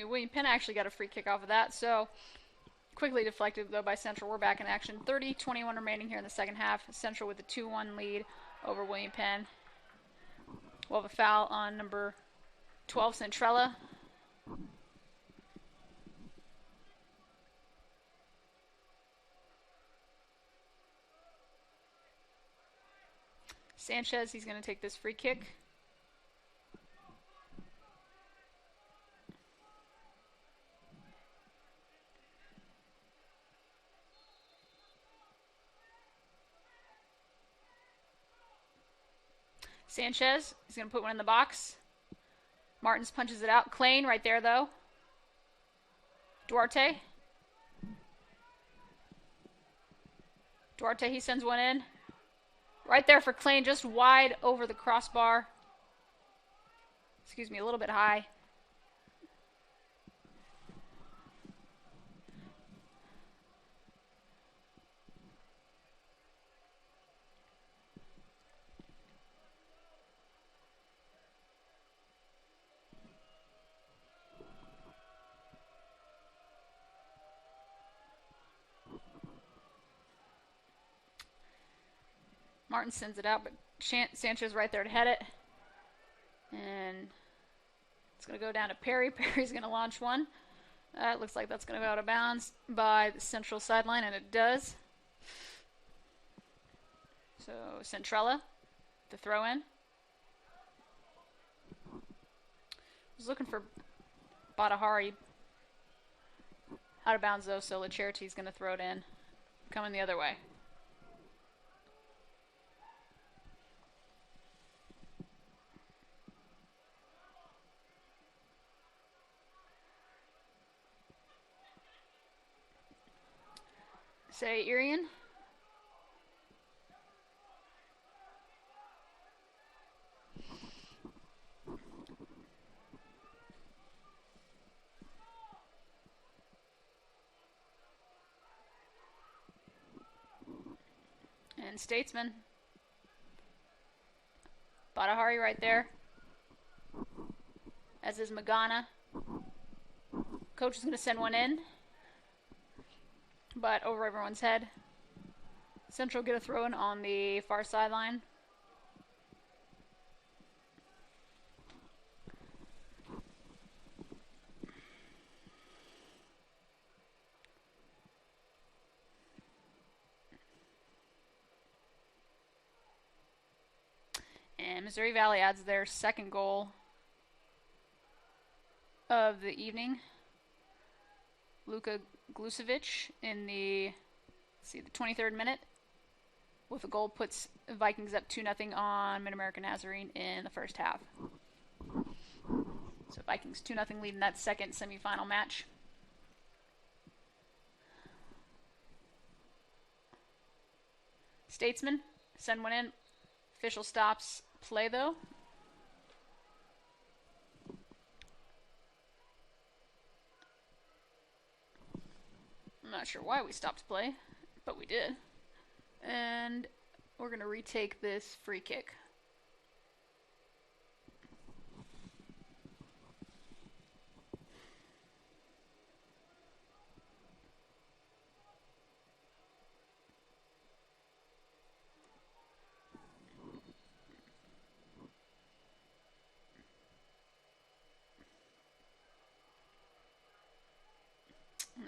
William Penn actually got a free kick off of that, so quickly deflected though by Central. We're back in action. 30-21 remaining here in the second half. Central with a 2-1 lead over William Penn. We'll have a foul on number 12, Centrella. Sanchez, he's going to take this free kick. Sanchez, he's going to put one in the box. Martins punches it out. Klein right there, though. Duarte. Duarte, he sends one in. Right there for Klein, just wide over the crossbar. Excuse me, a little bit high. Martin sends it out, but Sanchez right there to head it. And it's going to go down to Perry. Perry's going to launch one. It looks like that's going to go out of bounds by the central sideline, and it does. So Centrella, the throw in. I was looking for Badahari. Out of bounds though, so Lacherty's going to throw it in. Coming the other way. Say Irian. And Statesman. Badahari right there. As is Magana. Coach is going to send one in. But over everyone's head. Central get a throw in on the far sideline. And Missouri Valley adds their second goal of the evening. Luka Glucevic in the 23rd minute with a goal puts Vikings up 2-0 on Mid-American Nazarene in the first half. So Vikings 2-0 lead in that second semifinal match. Statesman, send one in. Official stops play though. I'm not sure why we stopped play, but we did. And we're going to retake this free kick.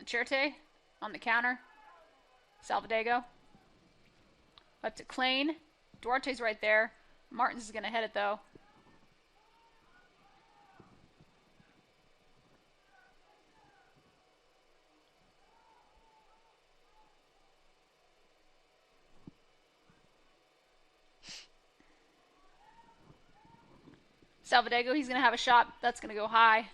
Cherte on the counter. Salvadego. Up to Klein. Duarte's right there. Martins is going to head it though. Salvadego, he's going to have a shot. That's going to go high.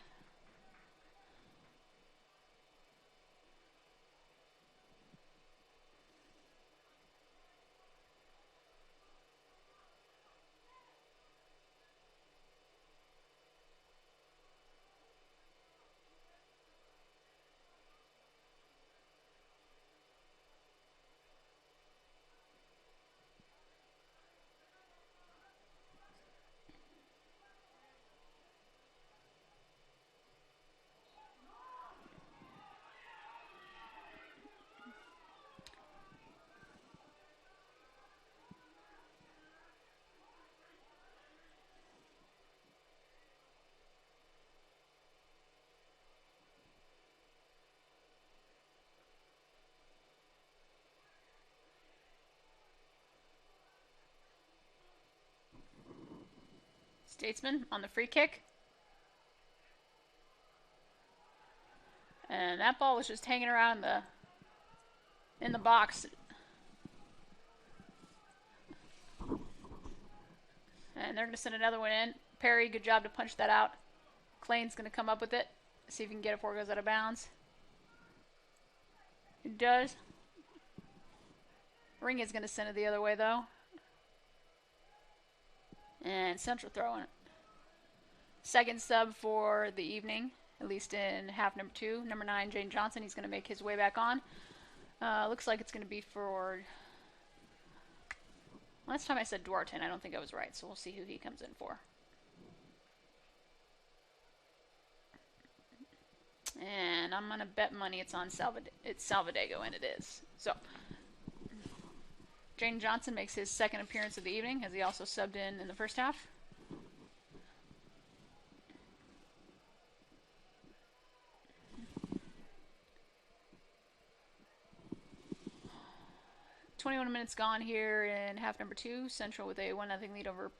Statesman on the free kick. And that ball was just hanging around in the box. And they're going to send another one in. Perry, good job to punch that out. Klein's going to come up with it. See if he can get it before it goes out of bounds. He does. Ring is going to send it the other way, though. And Central throwing it. Second sub for the evening, at least in half number 2. Number 9, Jane Johnson. He's going to make his way back on. Looks like it's going to be for... Last time I said Duarte, and I don't think I was right, so we'll see who he comes in for. And I'm going to bet money it's on Salvadego, and it is. So, Jane Johnson makes his second appearance of the evening, as he also subbed in the first half. 21 minutes gone here in half number 2. Central with a 1-0 lead over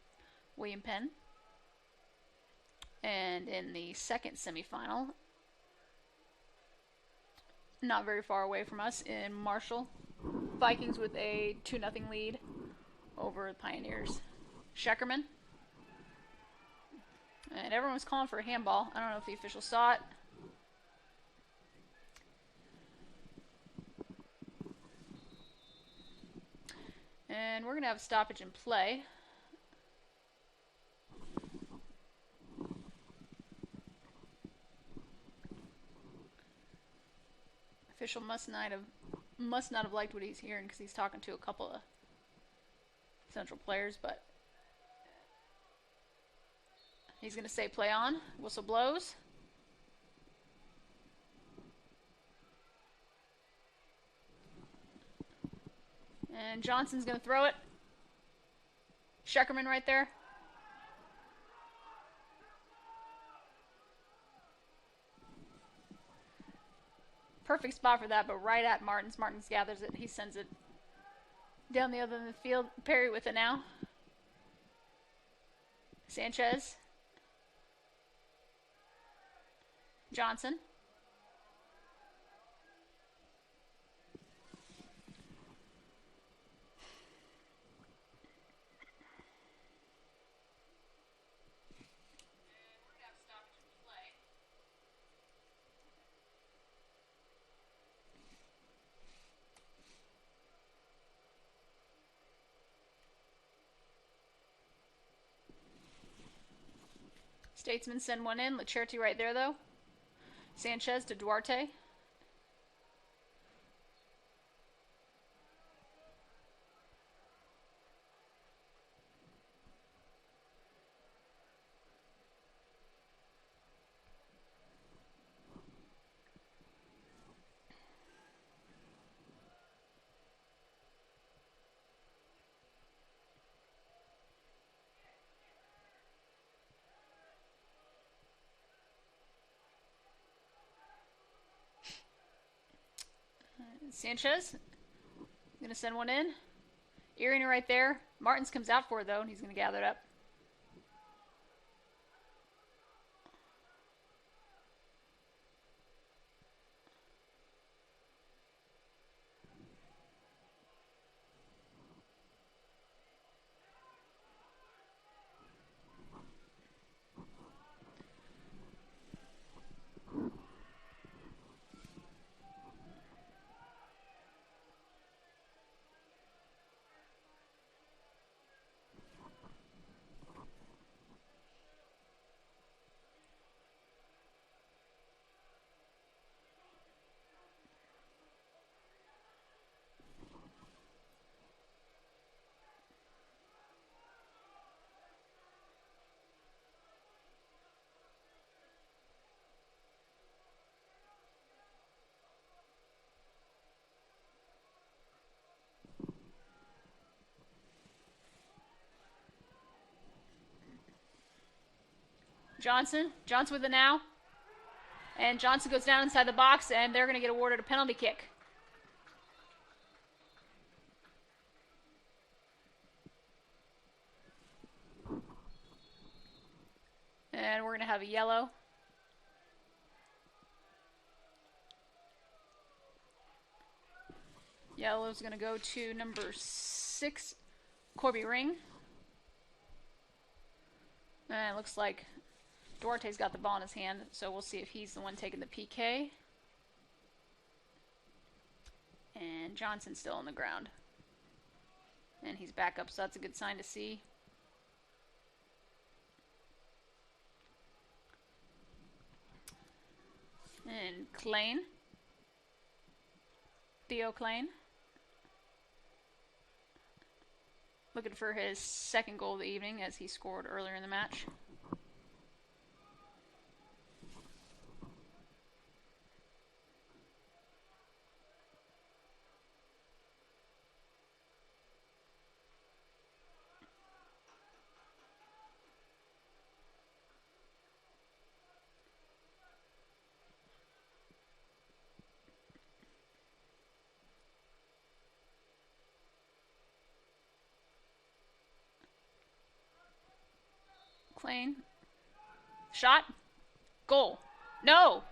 William Penn. And in the second semifinal, not very far away from us in Marshall, Vikings with a 2-0 lead over the Pioneers. Scheckerman. And everyone was calling for a handball. I don't know if the officials saw it. And we're going to have a stoppage in play. Official must not have liked what he's hearing because he's talking to a couple of Central players, but he's going to say play on. Whistle blows. And Johnson's going to throw it. Scheckerman right there. Perfect spot for that, but right at Martins. Martins gathers it. He sends it down the other end of the field. Perry with it now. Sanchez. Johnson. Statesman send one in. Lacerti right there, though. Sanchez to Duarte. Sanchez going to send one in. Earring right there. Martins comes out for it, though, and he's going to gather it up. Johnson with it now. And Johnson goes down inside the box, and they're going to get awarded a penalty kick. And we're going to have a yellow. Yellow's going to go to number 6, Corby Ring. And it looks like Duarte's got the ball in his hand, so we'll see if he's the one taking the PK. And Johnson's still on the ground. And he's back up, so that's a good sign to see. And Klein. Theo Klein. Looking for his second goal of the evening as he scored earlier in the match. Klein. Shot. Goal. No!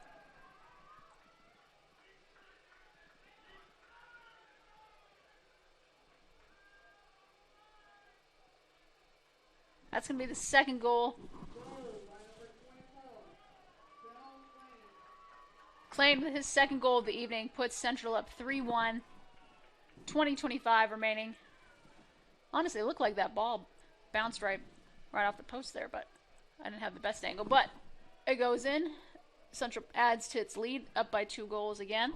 That's going to be the second goal. Klein with his second goal of the evening puts Central up 3-1. 20-25 remaining. Honestly, it looked like that ball bounced right off the post there, but I didn't have the best angle. But it goes in. Central adds to its lead, up by 2 goals again.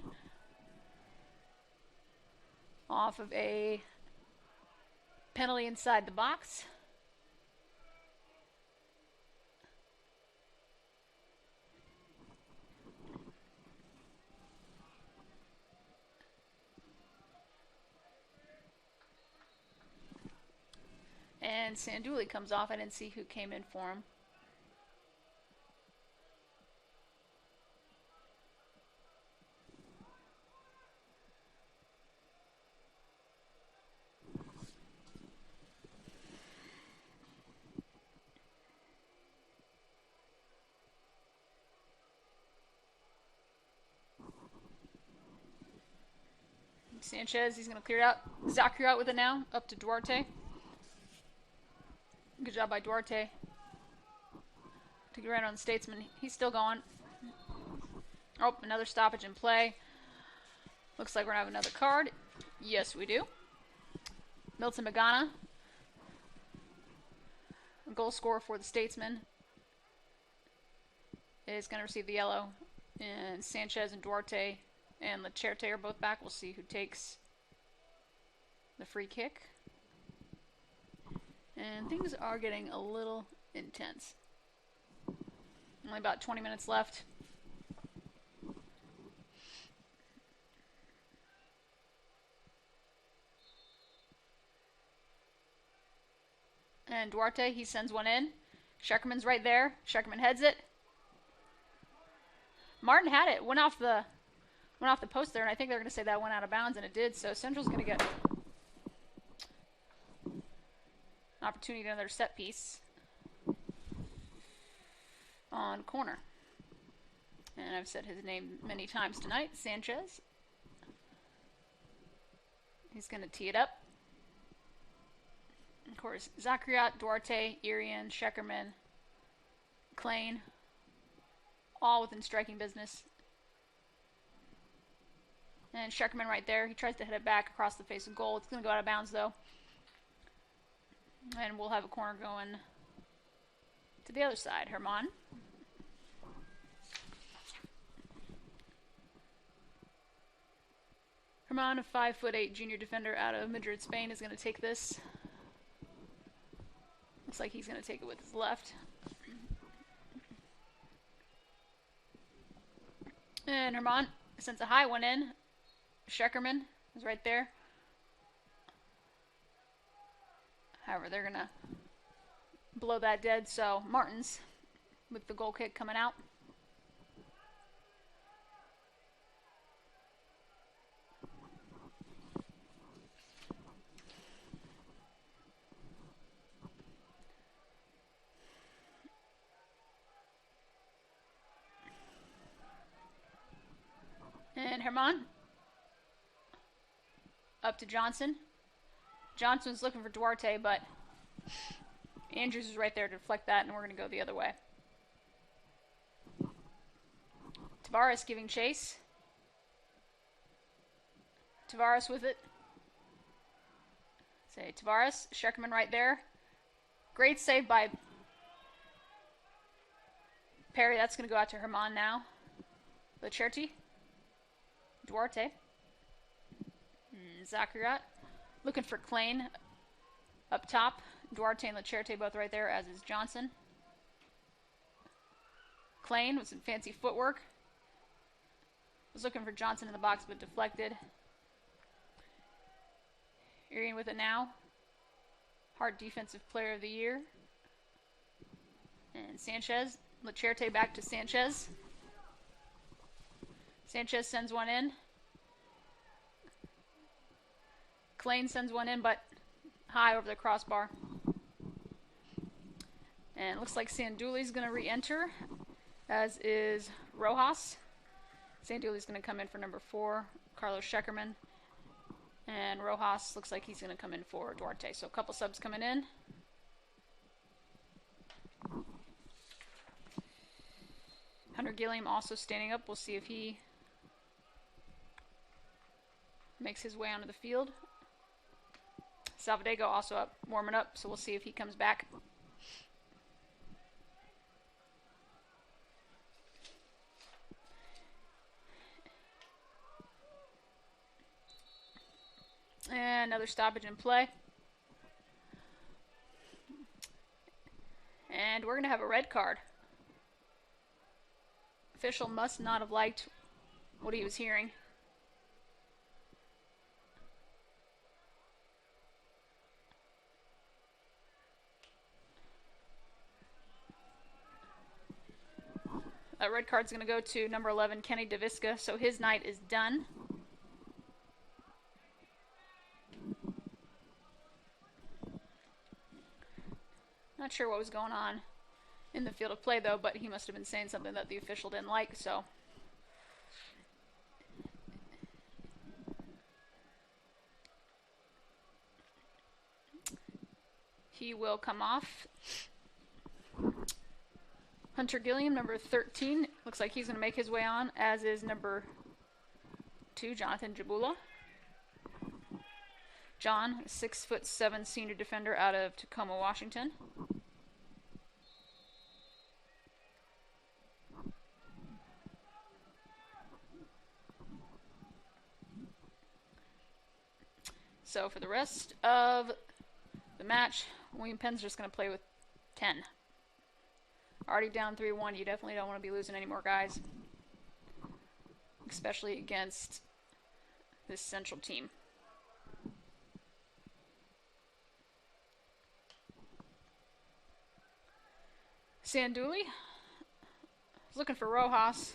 Off of a penalty inside the box. And Sanduli comes off. I didn't see who came in for him. Sanchez, he's going to clear it out. Zachary out with it now, up to Duarte. Good job by Duarte to get right on the Statesman. He's still going. Oh, another stoppage in play. Looks like we're going to have another card. Yes, we do. Milton Magana, a goal scorer for the Statesman, is going to receive the yellow. And Sanchez and Duarte and Lacherte are both back. We'll see who takes the free kick. And things are getting a little intense. Only about 20 minutes left. And Duarte, he sends one in. Scheckerman's right there. Scheckerman heads it. Martin had it. Went off the post there, and I think they're going to say that went out of bounds, and it did. So Central's going to get an opportunity to another set piece on corner. And I've said his name many times tonight, Sanchez. He's going to tee it up. Of course, Zachariot, Duarte, Irian, Scheckerman, Klein, all within striking business. And Scheckerman right there. He tries to hit it back across the face of goal. It's going to go out of bounds, though. And we'll have a corner going to the other side. Herman. Herman, a 5'8" junior defender out of Madrid, Spain, is going to take this. Looks like he's going to take it with his left. And Herman sends a high one in. Scheckerman is right there. However, they're going to blow that dead, so Martins with the goal kick coming out. And Herman up to Johnson. Johnson's looking for Duarte, but Andrews is right there to deflect that, and we're going to go the other way. Tavares giving chase. Tavares with it. Say Tavares. Scheckerman right there. Great save by Perry. That's going to go out to Herman now. Lacerti. Duarte. Zachariot. Looking for Klein up top. Duarte and Lacherte both right there, as is Johnson. Klein with some fancy footwork. Was looking for Johnson in the box, but deflected. Irian with it now. Hart Defensive Player of the Year. And Sanchez. Lacherte back to Sanchez. Sanchez sends one in. Klein sends one in, but high over the crossbar. And looks like Sanduli's going to re-enter, as is Rojas. Sanduli's going to come in for number 4, Carlos Scheckerman. And Rojas looks like he's going to come in for Duarte. So a couple subs coming in. Hunter Gilliam also standing up. We'll see if he makes his way onto the field. Salvadego also up, warming up, so we'll see if he comes back. And another stoppage in play. And we're going to have a red card. Official must not have liked what he was hearing. That red card's going to go to number 11, Kenny DeVisca, so his night is done. Not sure what was going on in the field of play, though, but he must have been saying something that the official didn't like, so. He will come off. Hunter Gilliam, number 13, looks like he's going to make his way on, as is number 2, Jonathan Jabula. John, 6'7" senior defender out of Tacoma, Washington. So for the rest of the match, William Penn's just going to play with 10. Already down 3-1, you definitely don't want to be losing any more guys, especially against this Central team. Sanduli is looking for Rojas.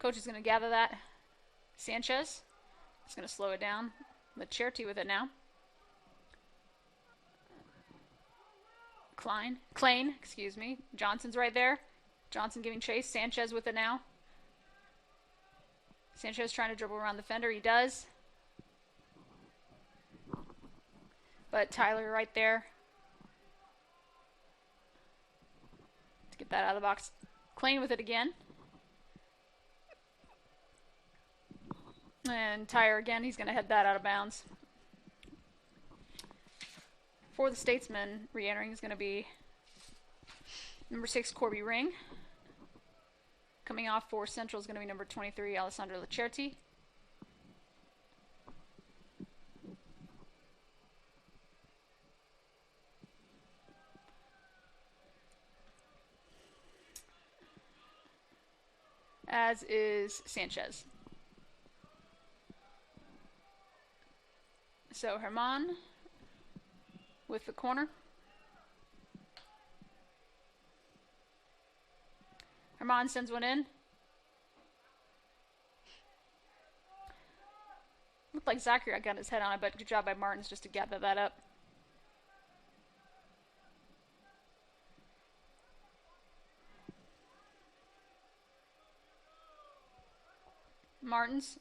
Coach is going to gather that. Sanchez is going to slow it down. Lacerti with it now. Klein, excuse me. Johnson's right there. Johnson giving chase. Sanchez with it now. Sanchez trying to dribble around the fender. He does. But Tyler right there to get that out of the box. Klein with it again. And Tyler again. He's going to head that out of bounds. For the Statesman, re-entering is going to be number 6, Corby Ring. Coming off for Central is going to be number 23, Alessandro Lacerti. As is Sanchez. So Herman with the corner. Herman sends one in. Looked like Zachary got his head on it, but good job by Martins just to gather that up. Martins.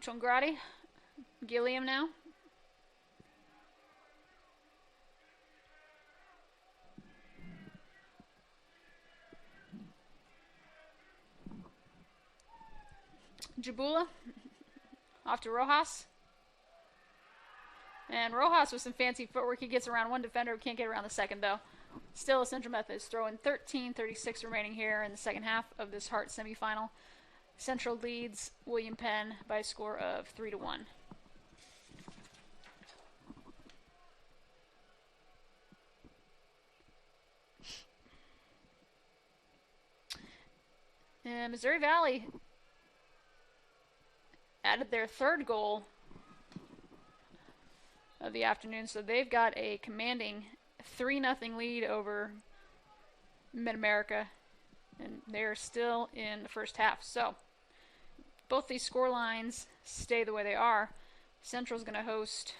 Chongrati. Gilliam now. Jabula. Off to Rojas. And Rojas with some fancy footwork. He gets around one defender. Can't get around the second, though. Still a Central Methodist throwing 13:36 remaining here in the second half of this Hart semifinal. Central leads William Penn by a score of 3-1. And Missouri Valley added their third goal of the afternoon, so they've got a commanding 3-0 lead over Mid-America, and they're still in the first half. So both these score lines stay the way they are, Central's going to host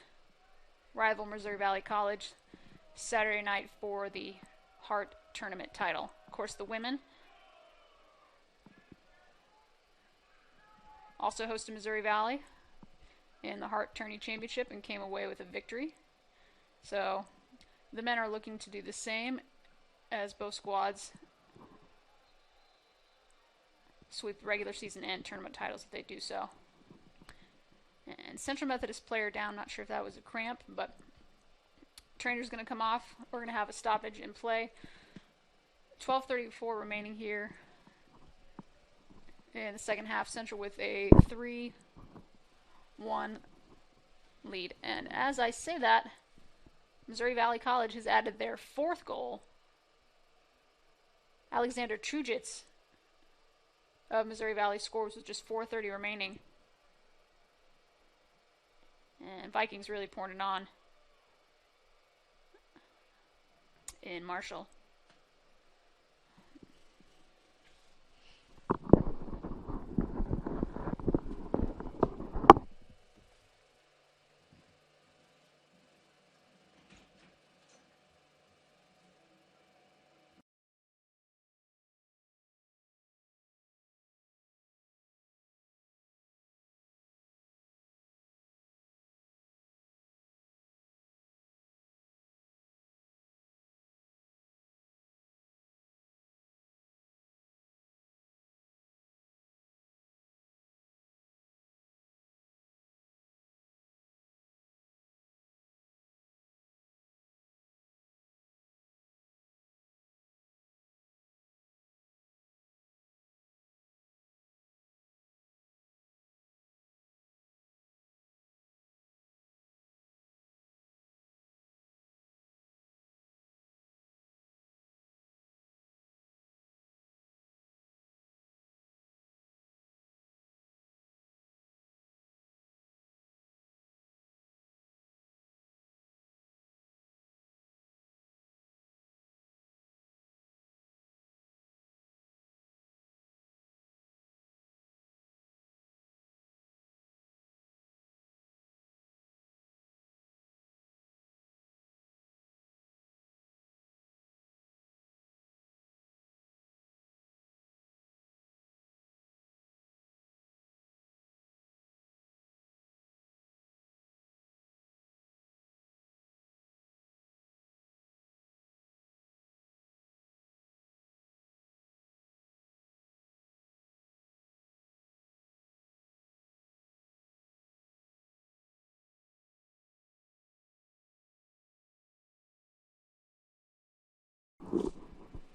rival Missouri Valley College Saturday night for the Hart Tournament title. Of course, the women also hosted Missouri Valley in the Hart Tourney Championship and came away with a victory. So the men are looking to do the same, as both squads sweep regular season and tournament titles if they do so. And Central Methodist player down, not sure if that was a cramp, but trainer's going to come off. We're going to have a stoppage in play. 12:34 remaining here in the second half. Central with a 3-1 lead. And as I say that, Missouri Valley College has added their fourth goal. Alexander Trujits of Missouri Valley scores with just 4:30 remaining. And Vikings really pouring it on in Marshall.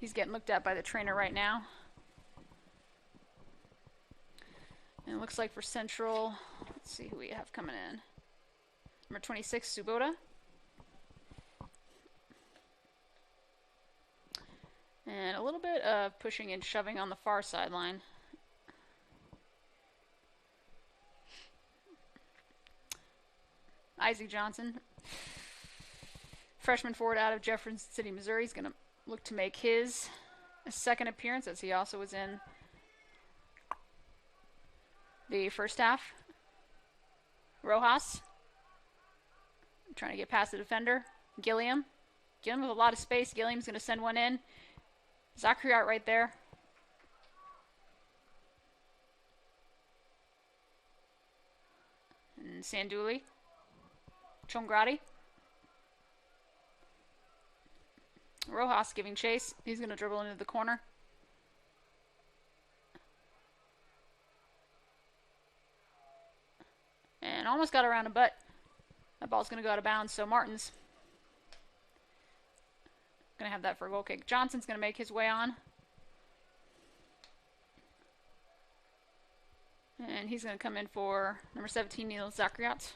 He's getting looked at by the trainer right now. And it looks like for Central, let's see who we have coming in. Number 26, Subota. And a little bit of pushing and shoving on the far sideline. Isaac Johnson, freshman forward out of Jefferson City, Missouri, is going to look to make his second appearance, as he also was in the first half. Rojas, trying to get past the defender. Gilliam with a lot of space. Gilliam's going to send one in. Zachariot right there. And Sanduli. Chongrati. Rojas giving chase. He's going to dribble into the corner. And almost got around him, but that ball's going to go out of bounds. So Martin's going to have that for a goal kick. Johnson's going to make his way on. And he's going to come in for number 17, Neil Zachariot.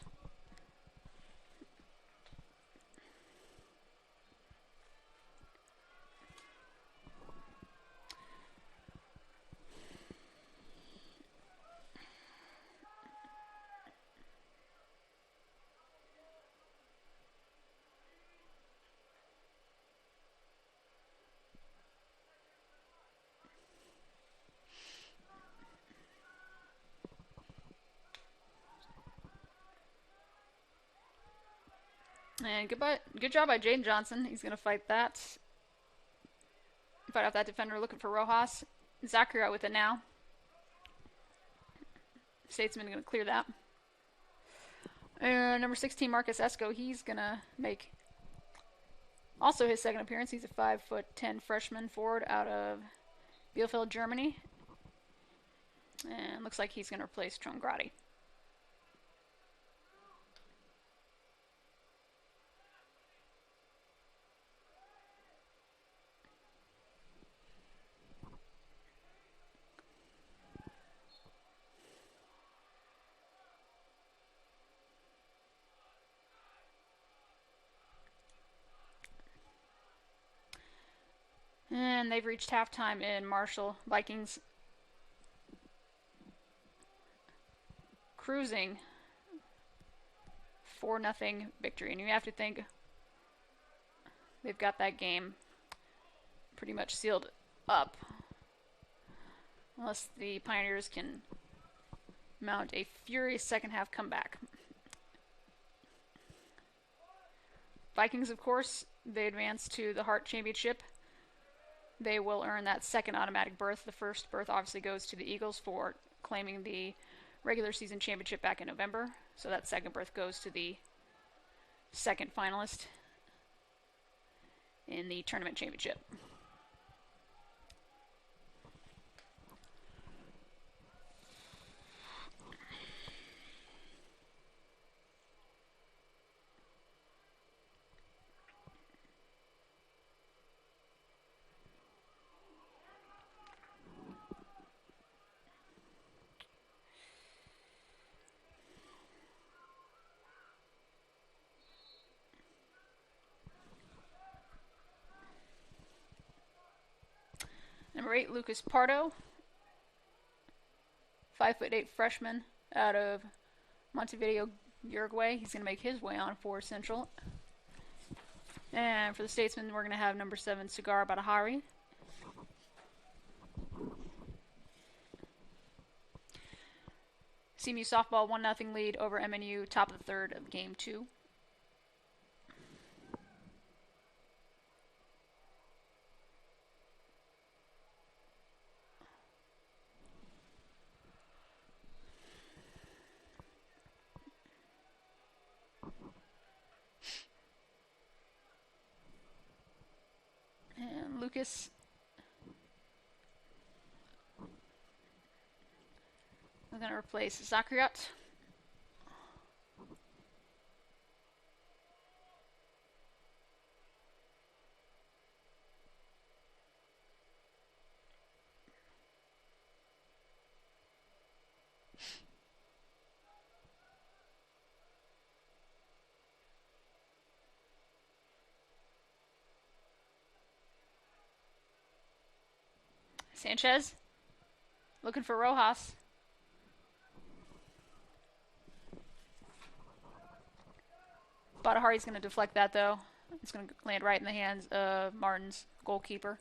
And good job by Jaden Johnson. He's going to fight off that defender, looking for Rojas. Zachary out with it now. Statesman going to clear that. Number 16, Marcus Esco, he's going to make also his second appearance. He's a 5'10" freshman forward out of Bielefeld, Germany. And looks like he's going to replace Trongradi. And they've reached halftime in Marshall. Vikings cruising 4-0 victory. And you have to think they've got that game pretty much sealed up. Unless the Pioneers can mount a furious second half comeback. Vikings, of course, they advance to the Hart Championship. They will earn that second automatic berth. The first berth obviously goes to the Eagles for claiming the regular season championship back in November. So that second berth goes to the second finalist in the tournament championship. Number 8, Lucas Pardo, 5'8" freshman out of Montevideo, Uruguay. He's going to make his way on for Central. And for the Statesmen, we're going to have number 7, Cigar Badahari. CMU softball 1-0 lead over MNU, top of the third of game 2. And Lucas we're going to replace Zakriot. Sanchez looking for Rojas. Badahari's going to deflect that, though. It's going to land right in the hands of Martin's goalkeeper.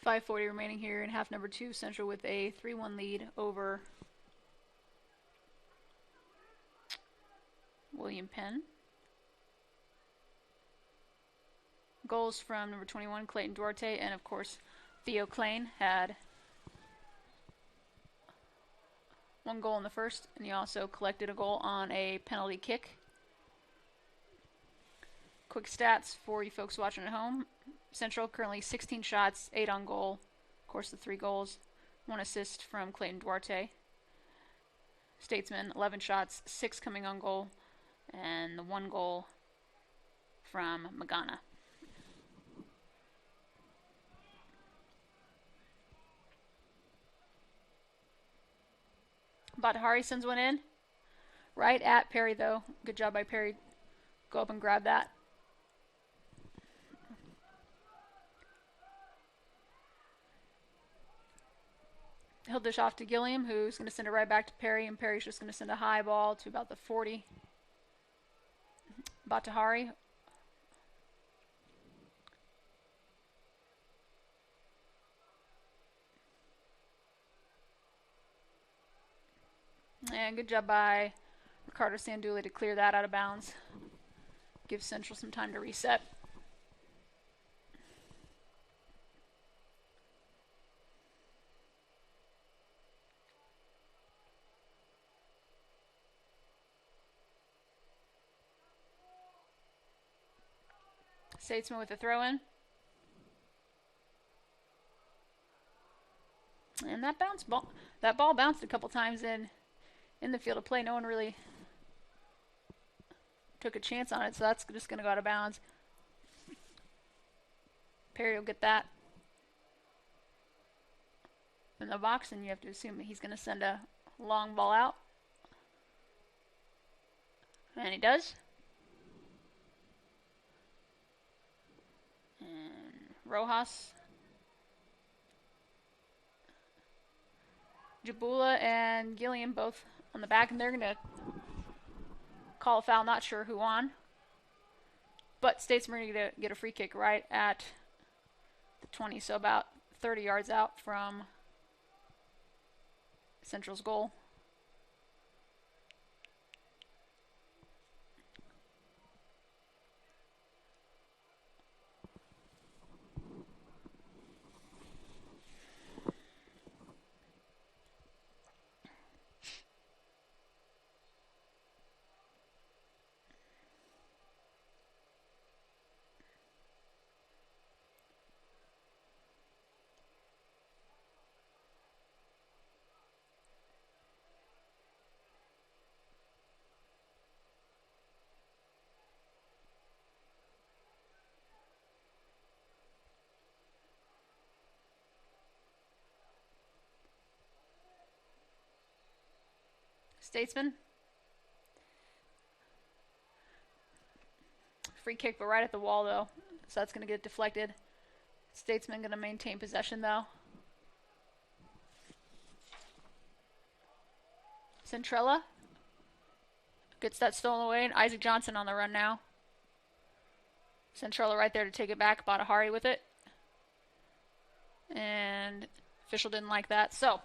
.540 remaining here in half number 2. Central with a 3-1 lead over William Penn. Goals from number 21, Clayton Duarte, and of course Theo Klein had 1 goal in the first, and he also collected a goal on a penalty kick. Quick stats for you folks watching at home. Central currently 16 shots, 8 on goal. Of course, the 3 goals, 1 assist from Clayton Duarte. Statesman 11 shots, 6 coming on goal, and the 1 goal from Magana. Batahari sends one in. Right at Perry, though. Good job by Perry. Go up and grab that. He'll dish off to Gilliam, who's going to send it right back to Perry, and Perry's just going to send a high ball to about the 40. Batahari. And good job by Ricardo Sanduli to clear that out of bounds. Give Central some time to reset. Statesman with a throw in. And that ball bounced a couple times in the field of play. No one really took a chance on it, so that's just going to go out of bounds. Perry will get that in the box, and you have to assume that he's going to send a long ball out. And he does. And Rojas. Jabula and Gilliam both on the back, and they're going to call a foul. Not sure who on. But Statesman are going to get a free kick right at the 20, so about 30 yards out from Central's goal. Statesman. Free kick, but right at the wall, though. So that's going to get deflected. Statesman going to maintain possession, though. Centrella gets that stolen away, and Isaac Johnson on the run now. Centrella right there to take it back. Batahari with it. And official didn't like that, so...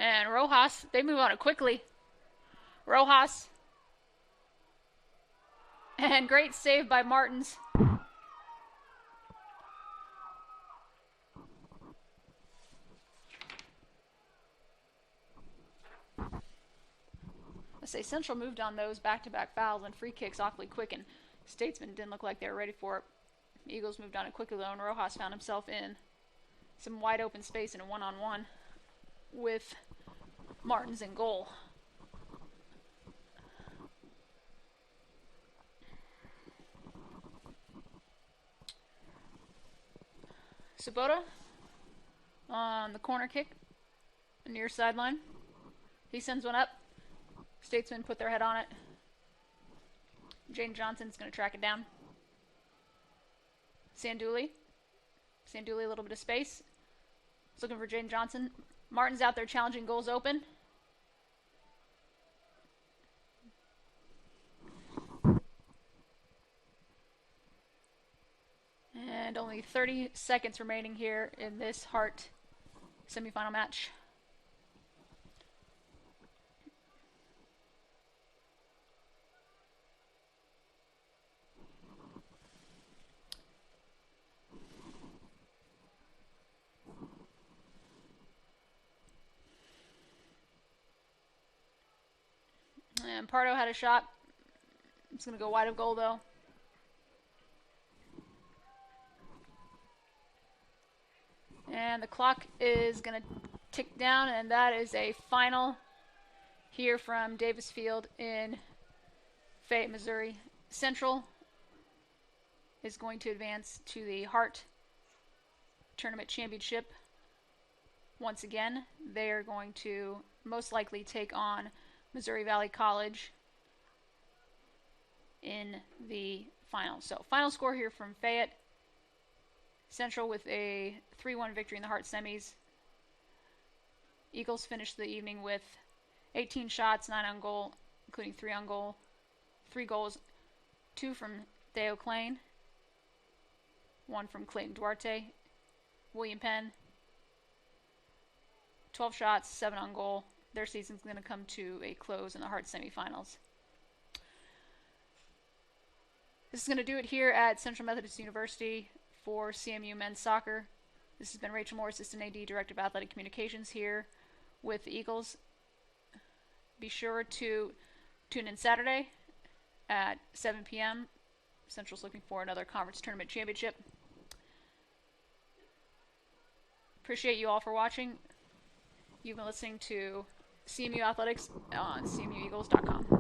And Rojas, they move on it quickly. Rojas. And great save by Martins. I say Central moved on those back-to-back fouls and free kicks awfully quick, and Statesman didn't look like they were ready for it. Eagles moved on it quickly, though, and Rojas found himself in some wide open space in a one-on-one with Martins in goal. Sabota on the corner kick, near sideline. He sends one up. Statesmen put their head on it. Jane Johnson's going to track it down. Sanduli. Sanduli, a little bit of space. He's looking for Jane Johnson. Martin's out there challenging goals open. And only 30 seconds remaining here in this Hart semifinal match. And Pardo had a shot. It's going to go wide of goal, though. And the clock is going to tick down, and that is a final here from Davis Field in Fayette, Missouri. Central is going to advance to the Hart Tournament Championship. Once again, they are going to most likely take on Missouri Valley College in the final. So, final score here from Fayette. Central with a 3-1 victory in the Hart semis. Eagles finished the evening with 18 shots, 9 on goal, including 3 on goal. 3 goals, 2 from Theo Klein, 1 from Clayton Duarte. William Penn, 12 shots, 7 on goal. Their season's going to come to a close in the Hart semifinals. This is going to do it here at Central Methodist University for CMU men's soccer. This has been Rachel Moore, Assistant AD, Director of Athletic Communications here with the Eagles. Be sure to tune in Saturday at 7 p.m. Central's looking for another conference tournament championship. Appreciate you all for watching. You've been listening to CMU Athletics on CMUEagles.com.